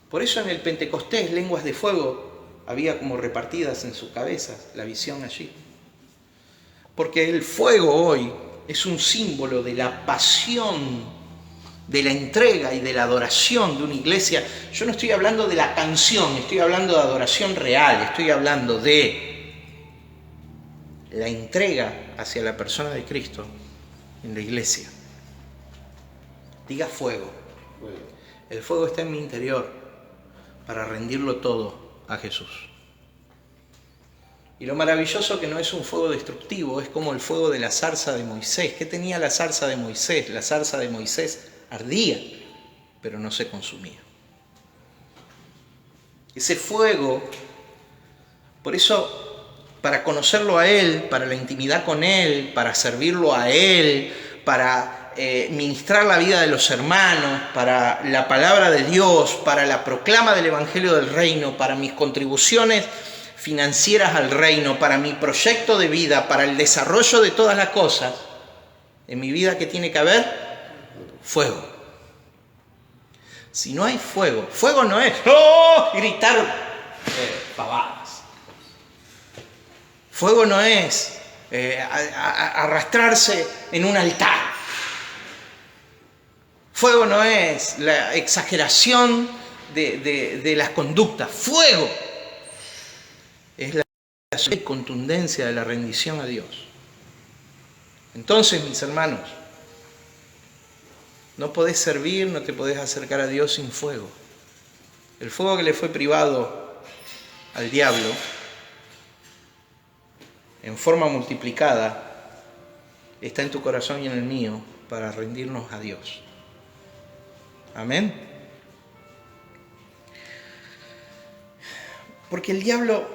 Por eso en el Pentecostés, lenguas de fuego había como repartidas en sus cabezas, la visión allí. Porque el fuego hoy es un símbolo de la pasión, de la entrega y de la adoración de una iglesia. Yo no estoy hablando de la canción, estoy hablando de adoración real, estoy hablando de la entrega hacia la persona de Cristo en la iglesia. Diga fuego. El fuego está en mi interior para rendirlo todo a Jesús. Y lo maravilloso que no es un fuego destructivo, es como el fuego de la zarza de Moisés. ¿Qué tenía la zarza de Moisés? La zarza de Moisés ardía, pero no se consumía. Ese fuego, por eso, para conocerlo a Él, para la intimidad con Él, para servirlo a Él, para ministrar la vida de los hermanos, para la palabra de Dios, para la proclama del Evangelio del Reino, para mis contribuciones financieras al reino, para mi proyecto de vida, para el desarrollo de todas las cosas, en mi vida, ¿qué tiene que haber? Fuego. Si no hay fuego, fuego no es gritar pavadas. Fuego no es arrastrarse en un altar. Fuego no es la exageración de las conductas. Fuego es la contundencia de la rendición a Dios. Entonces, mis hermanos, no podés servir, no te podés acercar a Dios sin fuego. El fuego que le fue privado al diablo, en forma multiplicada, está en tu corazón y en el mío para rendirnos a Dios. Amén. Porque el diablo,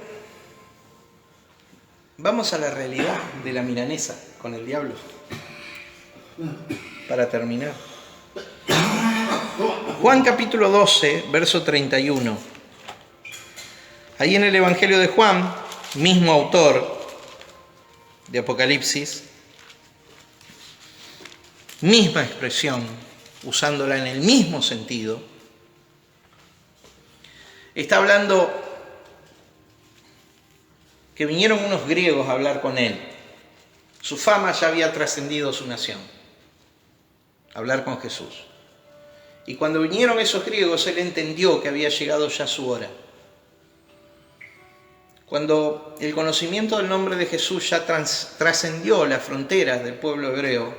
vamos a la realidad de la milanesa con el diablo, para terminar. Juan capítulo 12, verso 31. Ahí en el Evangelio de Juan, mismo autor de Apocalipsis, misma expresión, usándola en el mismo sentido, está hablando que vinieron unos griegos a hablar con él. Su fama ya había trascendido su nación. Hablar con Jesús. Y cuando vinieron esos griegos, él entendió que había llegado ya su hora. Cuando el conocimiento del nombre de Jesús ya trascendió las fronteras del pueblo hebreo,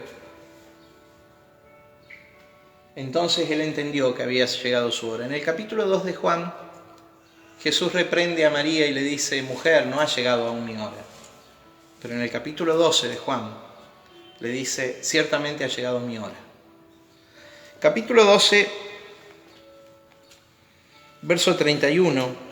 entonces él entendió que había llegado su hora. En el capítulo 2 de Juan, Jesús reprende a María y le dice: mujer, no ha llegado aún mi hora. Pero en el capítulo 12 de Juan le dice: ciertamente ha llegado mi hora. Capítulo 12, verso 31.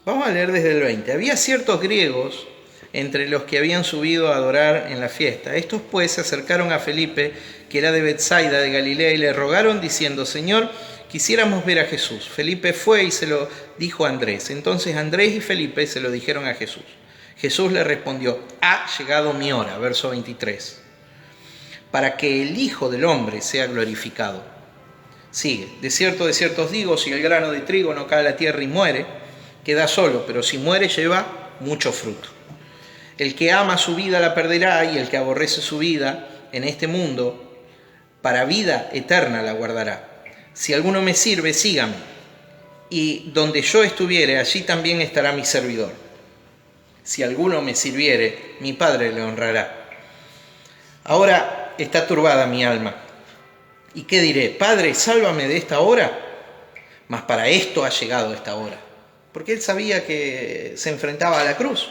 Vamos a leer desde el 20. Había ciertos griegos entre los que habían subido a adorar en la fiesta. Estos pues se acercaron a Felipe, que era de Betsaida de Galilea, y le rogaron diciendo: Señor, quisiéramos ver a Jesús. Felipe fue y se lo dijo a Andrés. Entonces Andrés y Felipe se lo dijeron a Jesús. Jesús le respondió: ha llegado mi hora, verso 23, para que el Hijo del Hombre sea glorificado. Sigue: de cierto os digo, si el grano de trigo no cae a la tierra y muere, queda solo, pero si muere lleva mucho fruto. El que ama su vida la perderá, y el que aborrece su vida en este mundo, para vida eterna la guardará. Si alguno me sirve, sígame, y donde yo estuviere, allí también estará mi servidor. Si alguno me sirviere, mi Padre le honrará. Ahora está turbada mi alma. ¿Y qué diré? Padre, sálvame de esta hora. Mas para esto ha llegado esta hora. Porque él sabía que se enfrentaba a la cruz.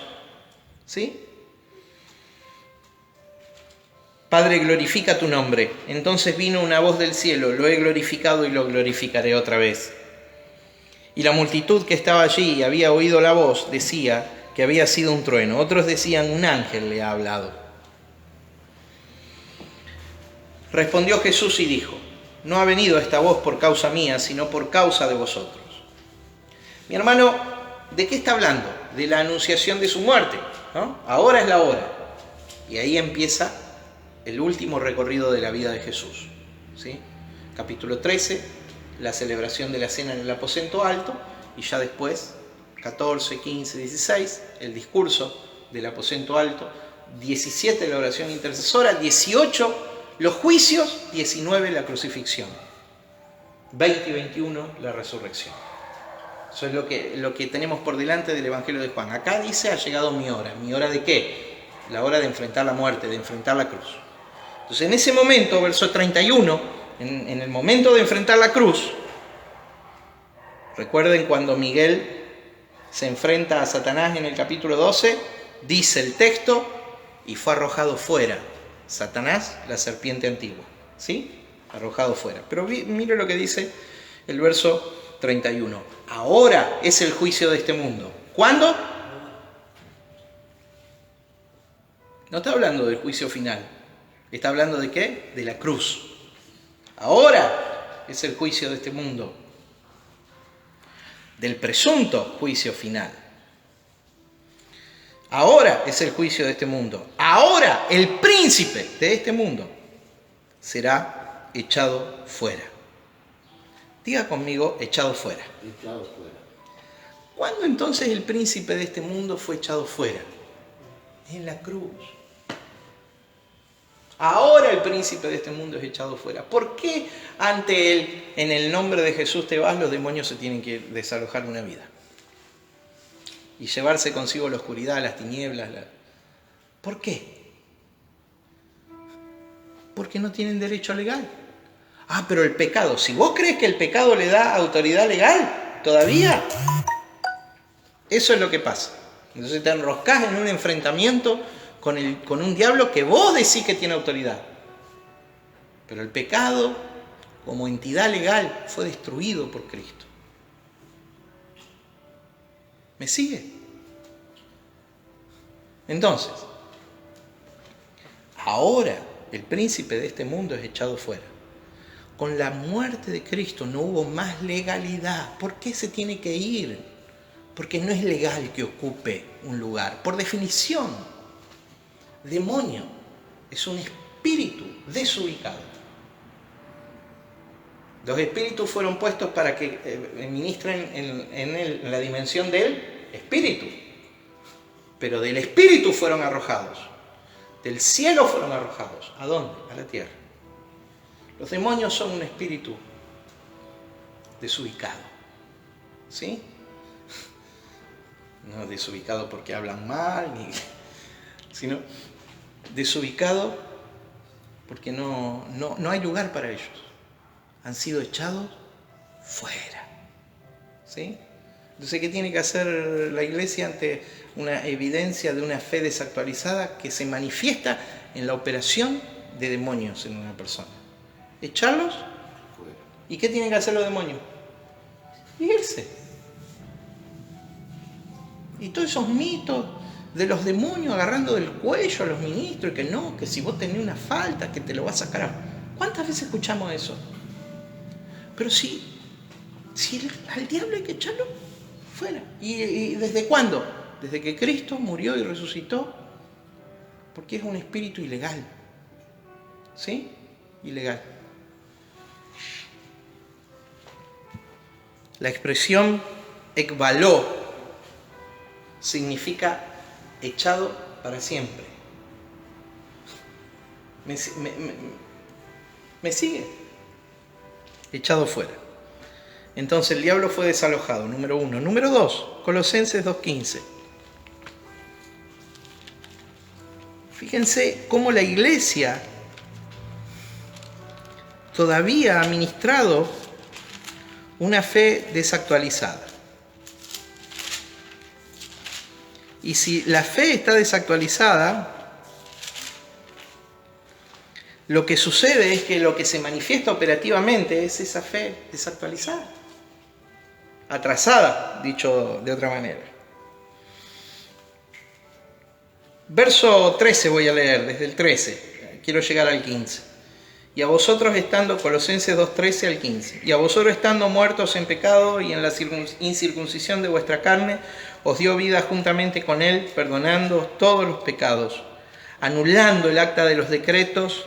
¿Sí? Padre, glorifica tu nombre. Entonces vino una voz del cielo: lo he glorificado y lo glorificaré otra vez. Y la multitud que estaba allí y había oído la voz decía que había sido un trueno. Otros decían: un ángel le ha hablado. Respondió Jesús y dijo: no ha venido esta voz por causa mía, sino por causa de vosotros. Mi hermano, ¿de qué está hablando? De la anunciación de su muerte, ¿no? Ahora es la hora. Y ahí empieza el último recorrido de la vida de Jesús, ¿sí? Capítulo 13, la celebración de la cena en el aposento alto, y ya después, 14, 15, 16, el discurso del aposento alto, 17, la oración intercesora, 18, los juicios, 19, la crucifixión, 20 y 21, la resurrección. Eso es lo que tenemos por delante del Evangelio de Juan. Acá dice: ha llegado mi hora. ¿Mi hora de qué? La hora de enfrentar la muerte, de enfrentar la cruz. Entonces, en ese momento, verso 31, en el momento de enfrentar la cruz, recuerden cuando Miguel se enfrenta a Satanás en el capítulo 12, dice el texto: y fue arrojado fuera Satanás, la serpiente antigua. ¿Sí? arrojado fuera. Pero mire lo que dice el verso 31. Ahora es el juicio de este mundo. ¿Cuándo? No está hablando del juicio final. Está hablando de ¿qué? De la cruz. Ahora es el juicio de este mundo. Del presunto juicio final. Ahora es el juicio de este mundo. Ahora el príncipe de este mundo será echado fuera. Diga conmigo, echado fuera. Echado fuera. ¿Cuándo entonces el príncipe de este mundo fue echado fuera? En la cruz. Ahora el príncipe de este mundo es echado fuera. ¿Por qué ante él, en el nombre de Jesús te vas, los demonios se tienen que desalojar de una vida? Y llevarse consigo la oscuridad, las tinieblas. ¿Por qué? Porque no tienen derecho legal. Ah, pero el pecado. Si vos crees que el pecado le da autoridad legal, todavía, eso es lo que pasa. Entonces te enroscás en un enfrentamiento con un diablo que vos decís que tiene autoridad. Pero el pecado, como entidad legal, fue destruido por Cristo. ¿Me sigue? Entonces, ahora el príncipe de este mundo es echado fuera. Con la muerte de Cristo no hubo más legalidad. ¿Por qué se tiene que ir? Porque no es legal que ocupe un lugar. Por definición, demonio es un espíritu desubicado. Los espíritus fueron puestos para que ministren en la dimensión del espíritu. Pero del espíritu fueron arrojados. Del cielo fueron arrojados. ¿A dónde? A la tierra. Los demonios son un espíritu desubicado. ¿Sí? No desubicado porque hablan mal, sino desubicado porque no hay lugar para ellos. Han sido echados fuera. ¿Sí? Entonces, ¿qué tiene que hacer la iglesia ante una evidencia de una fe desactualizada que se manifiesta en la operación de demonios en una persona? ¿Echarlos? ¿Y qué tienen que hacer los demonios? Irse. Y todos esos mitos de los demonios agarrando del cuello a los ministros, que si vos tenés una falta, que te lo va a sacar. ¿Cuántas veces escuchamos eso? Pero si al diablo hay que echarlo fuera. ¿Y desde cuándo? Desde que Cristo murió y resucitó. Porque es un espíritu ilegal. ¿Sí? Ilegal. La expresión ekbaló significa echado para siempre. ¿Me sigue? Echado fuera. Entonces el diablo fue desalojado, número 1. Número 2, Colosenses 2:15. Fíjense cómo la iglesia todavía ha ministrado una fe desactualizada. Y si la fe está desactualizada, lo que sucede es que lo que se manifiesta operativamente es esa fe desactualizada, atrasada, dicho de otra manera. Verso 13 voy a leer, desde el 13, quiero llegar al 15. Y a vosotros estando, Colosenses 2:13 al 15, y a vosotros estando muertos en pecado y en la incircuncisión de vuestra carne, os dio vida juntamente con él, perdonándoos todos los pecados, anulando el acta de los decretos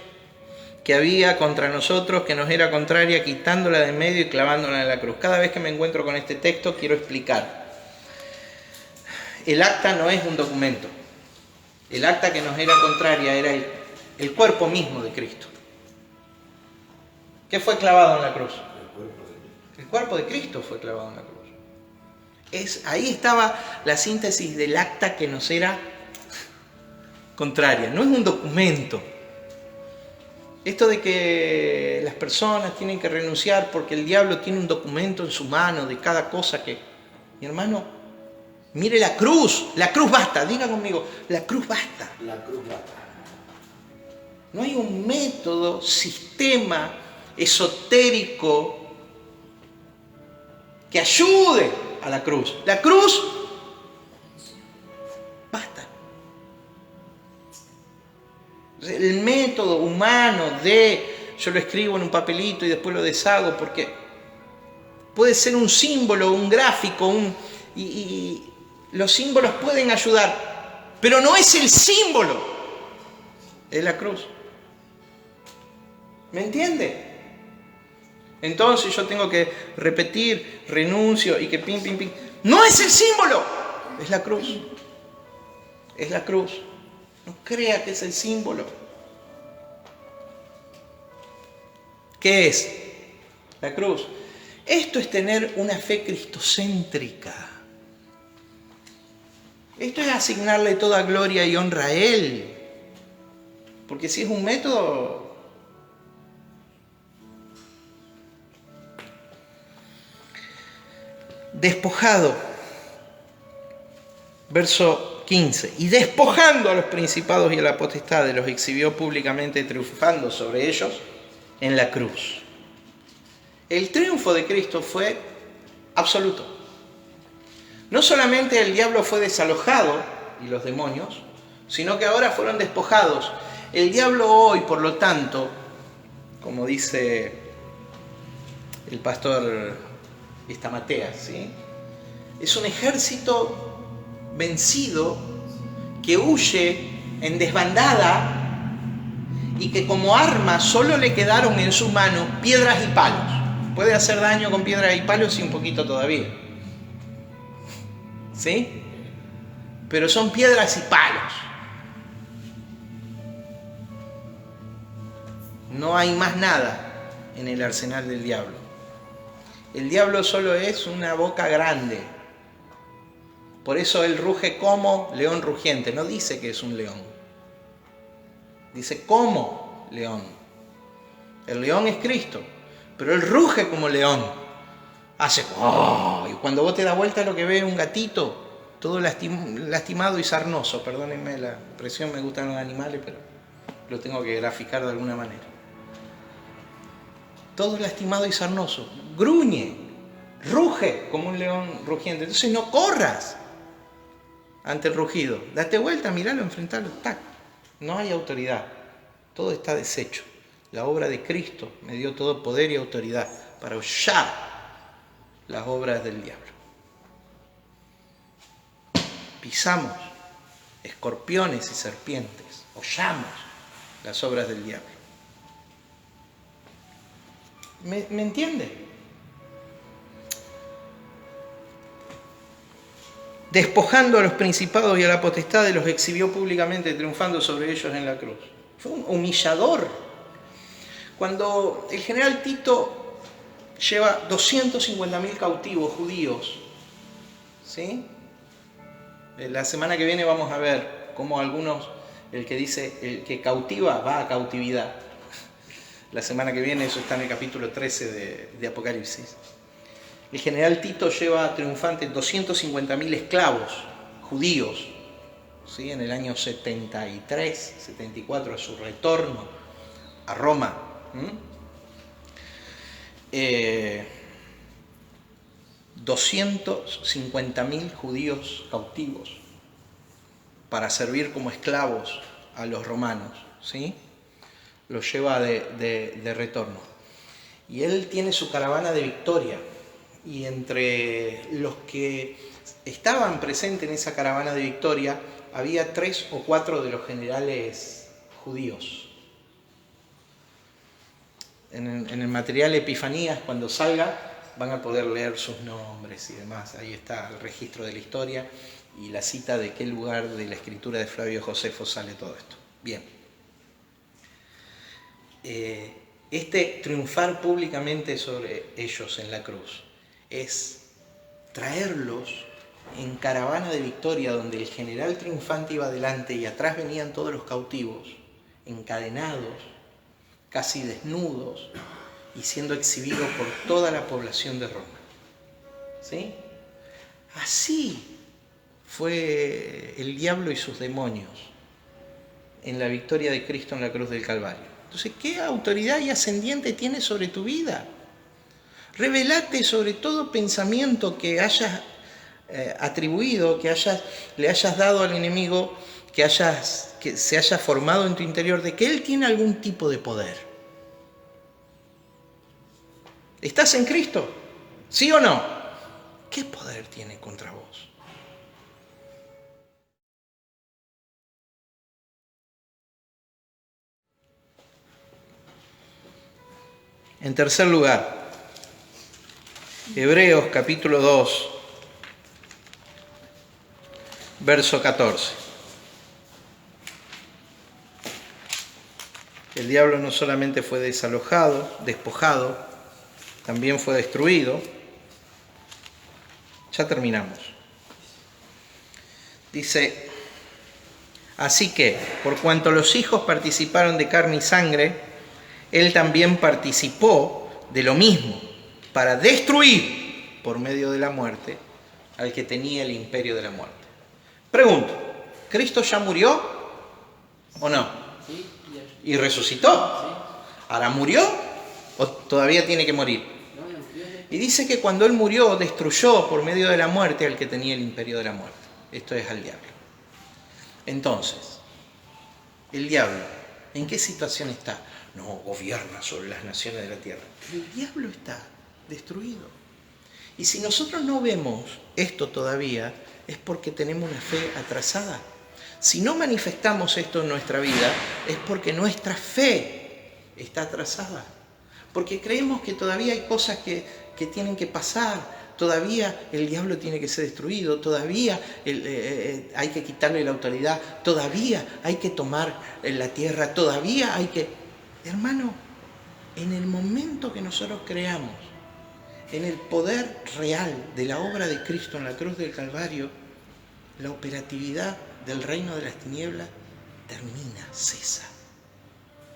que había contra nosotros, que nos era contraria, quitándola de en medio y clavándola en la cruz. Cada vez que me encuentro con este texto quiero explicar. El acta no es un documento. El acta que nos era contraria era el cuerpo mismo de Cristo. ¿Qué fue clavado en la cruz? El cuerpo de Cristo fue clavado en la cruz. Ahí estaba la síntesis del acta que nos era contraria. No es un documento. Esto de que las personas tienen que renunciar porque el diablo tiene un documento en su mano de cada cosa que... Mi hermano, mire la cruz basta, diga conmigo, la cruz basta. La cruz basta. No hay un método, sistema esotérico que ayude a la cruz. La cruz, basta. El método humano de yo lo escribo en un papelito y después lo deshago, porque puede ser un símbolo, un gráfico, y los símbolos pueden ayudar, pero no es el símbolo, es la cruz. ¿Me entiende? Entonces yo tengo que repetir, renuncio y que pim, pim, pim. No es el símbolo, es la cruz. Es la cruz. No crea que es el símbolo. ¿Qué es? La cruz. Esto es tener una fe cristocéntrica. Esto es asignarle toda gloria y honra a Él. Porque si es un método... Despojado, verso 15, y despojando a los principados y a la potestad, los exhibió públicamente, triunfando sobre ellos en la cruz. El triunfo de Cristo fue absoluto. No solamente el diablo fue desalojado y los demonios, sino que ahora fueron despojados. El diablo hoy, por lo tanto, como dice el pastor Estamateas, ¿sí?, es un ejército vencido que huye en desbandada y que como arma solo le quedaron en su mano piedras y palos. Puede hacer daño con piedras y palos y un poquito todavía, ¿sí? Pero son piedras y palos. No hay más nada en el arsenal del diablo. El diablo solo es una boca grande. Por eso él ruge como león rugiente. No dice que es un león. Dice como león. El león es Cristo. Pero él ruge como león. Hace... ¡oh! Y cuando vos te das vuelta lo que ves es un gatito. Todo lastimado y sarnoso. Perdónenme la expresión, me gustan los animales, pero lo tengo que graficar de alguna manera. Todo lastimado y sarnoso, gruñe, ruge como un león rugiente. Entonces no corras ante el rugido, date vuelta, míralo, enfrentalo, ¡tac! No hay autoridad, todo está deshecho. La obra de Cristo me dio todo poder y autoridad para hollar las obras del diablo. Pisamos escorpiones y serpientes, hollamos las obras del diablo. ¿Me entiende? Despojando a los principados y a la potestad, los exhibió públicamente, triunfando sobre ellos en la cruz. Fue un humillador. Cuando el general Tito lleva 250.000 cautivos judíos, ¿sí? La semana que viene vamos a ver cómo algunos, el que dice, el que cautiva va a cautividad. La semana que viene, eso está en el capítulo 13 de Apocalipsis. El general Tito lleva triunfante 250.000 esclavos judíos, ¿sí?, en el año 73, 74, a su retorno a Roma. 250.000 judíos cautivos para servir como esclavos a los romanos, ¿sí? Los lleva de retorno. Y él tiene su caravana de victoria. Y entre los que estaban presentes en esa caravana de victoria, había 3 o 4 de los generales judíos. En el material Epifanías, cuando salga, van a poder leer sus nombres y demás. Ahí está el registro de la historia y la cita de qué lugar de la escritura de Flavio Josefo sale todo esto. Bien. Este triunfar públicamente sobre ellos en la cruz es traerlos en caravana de victoria, donde el general triunfante iba adelante y atrás venían todos los cautivos, encadenados, casi desnudos, y siendo exhibidos por toda la población de Roma. ¿Sí? Así fue el diablo y sus demonios en la victoria de Cristo en la cruz del Calvario. Entonces, ¿qué autoridad y ascendiente tienes sobre tu vida? Revelate sobre todo pensamiento que hayas atribuido, que le hayas dado al enemigo, que se haya formado en tu interior de que él tiene algún tipo de poder. ¿Estás en Cristo? ¿Sí o no? ¿Qué poder tiene contra vos? En tercer lugar, Hebreos capítulo 2, verso 14. El diablo no solamente fue desalojado, despojado, también fue destruido. Ya terminamos. Dice, así que, por cuanto los hijos participaron de carne y sangre, él también participó de lo mismo, para destruir por medio de la muerte al que tenía el imperio de la muerte. Pregunto, ¿Cristo ya murió o no? Sí, ¿Y resucitó? ¿Ahora murió o todavía tiene que morir? Y dice que cuando él murió, destruyó por medio de la muerte al que tenía el imperio de la muerte. Esto es al diablo. Entonces, el diablo, ¿en qué situación está? No gobierna sobre las naciones de la tierra. El diablo está destruido. Y si nosotros no vemos esto todavía, es porque tenemos una fe atrasada. Si no manifestamos esto en nuestra vida, es porque nuestra fe está atrasada. Porque creemos que todavía hay cosas que tienen que pasar, todavía el diablo tiene que ser destruido, todavía hay que quitarle la autoridad, todavía hay que tomar la tierra, todavía hay que... Hermano, en el momento que nosotros creamos en el poder real de la obra de Cristo en la cruz del Calvario, la operatividad del reino de las tinieblas termina, cesa,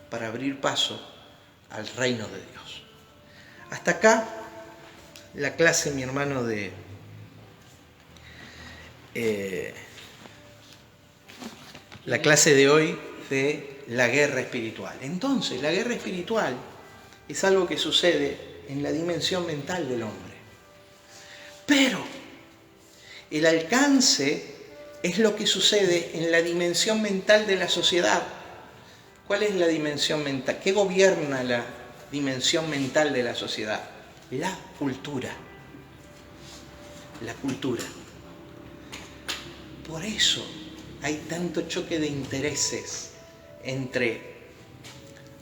para abrir paso al reino de Dios. Hasta acá la clase, mi hermano, la clase de hoy de la guerra espiritual. Entonces, la guerra espiritual es algo que sucede en la dimensión mental del hombre. Pero el alcance es lo que sucede en la dimensión mental de la sociedad. ¿Cuál es la dimensión mental? ¿Qué gobierna la dimensión mental de la sociedad? La cultura. La cultura. Por eso hay tanto choque de intereses entre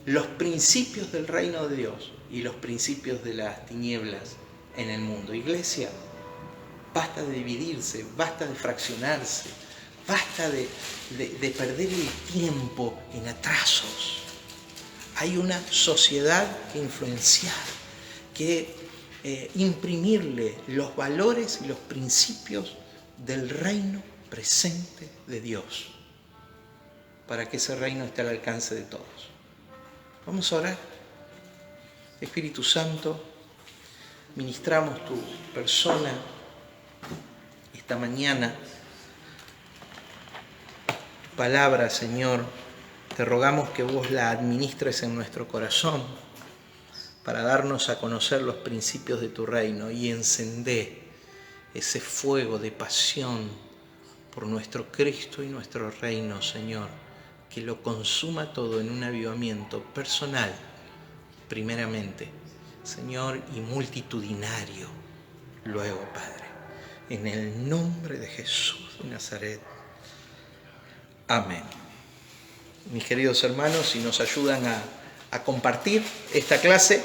los principios del reino de Dios y los principios de las tinieblas en el mundo. Iglesia, basta de dividirse, basta de fraccionarse, basta de perder el tiempo en atrasos. Hay una sociedad que influenciar, que imprimirle los valores y los principios del reino presente de Dios, para que ese reino esté al alcance de todos. Vamos a orar. Espíritu Santo, ministramos tu persona esta mañana. Tu palabra, Señor, te rogamos que vos la administres en nuestro corazón para darnos a conocer los principios de tu reino y encender ese fuego de pasión por nuestro Cristo y nuestro reino, Señor, que lo consuma todo en un avivamiento personal, primeramente, Señor, y multitudinario, luego, Padre, en el nombre de Jesús de Nazaret. Amén. Mis queridos hermanos, si nos ayudan a compartir esta clase,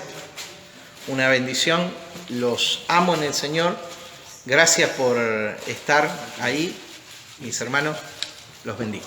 una bendición, los amo en el Señor, gracias por estar ahí, mis hermanos, los bendigo.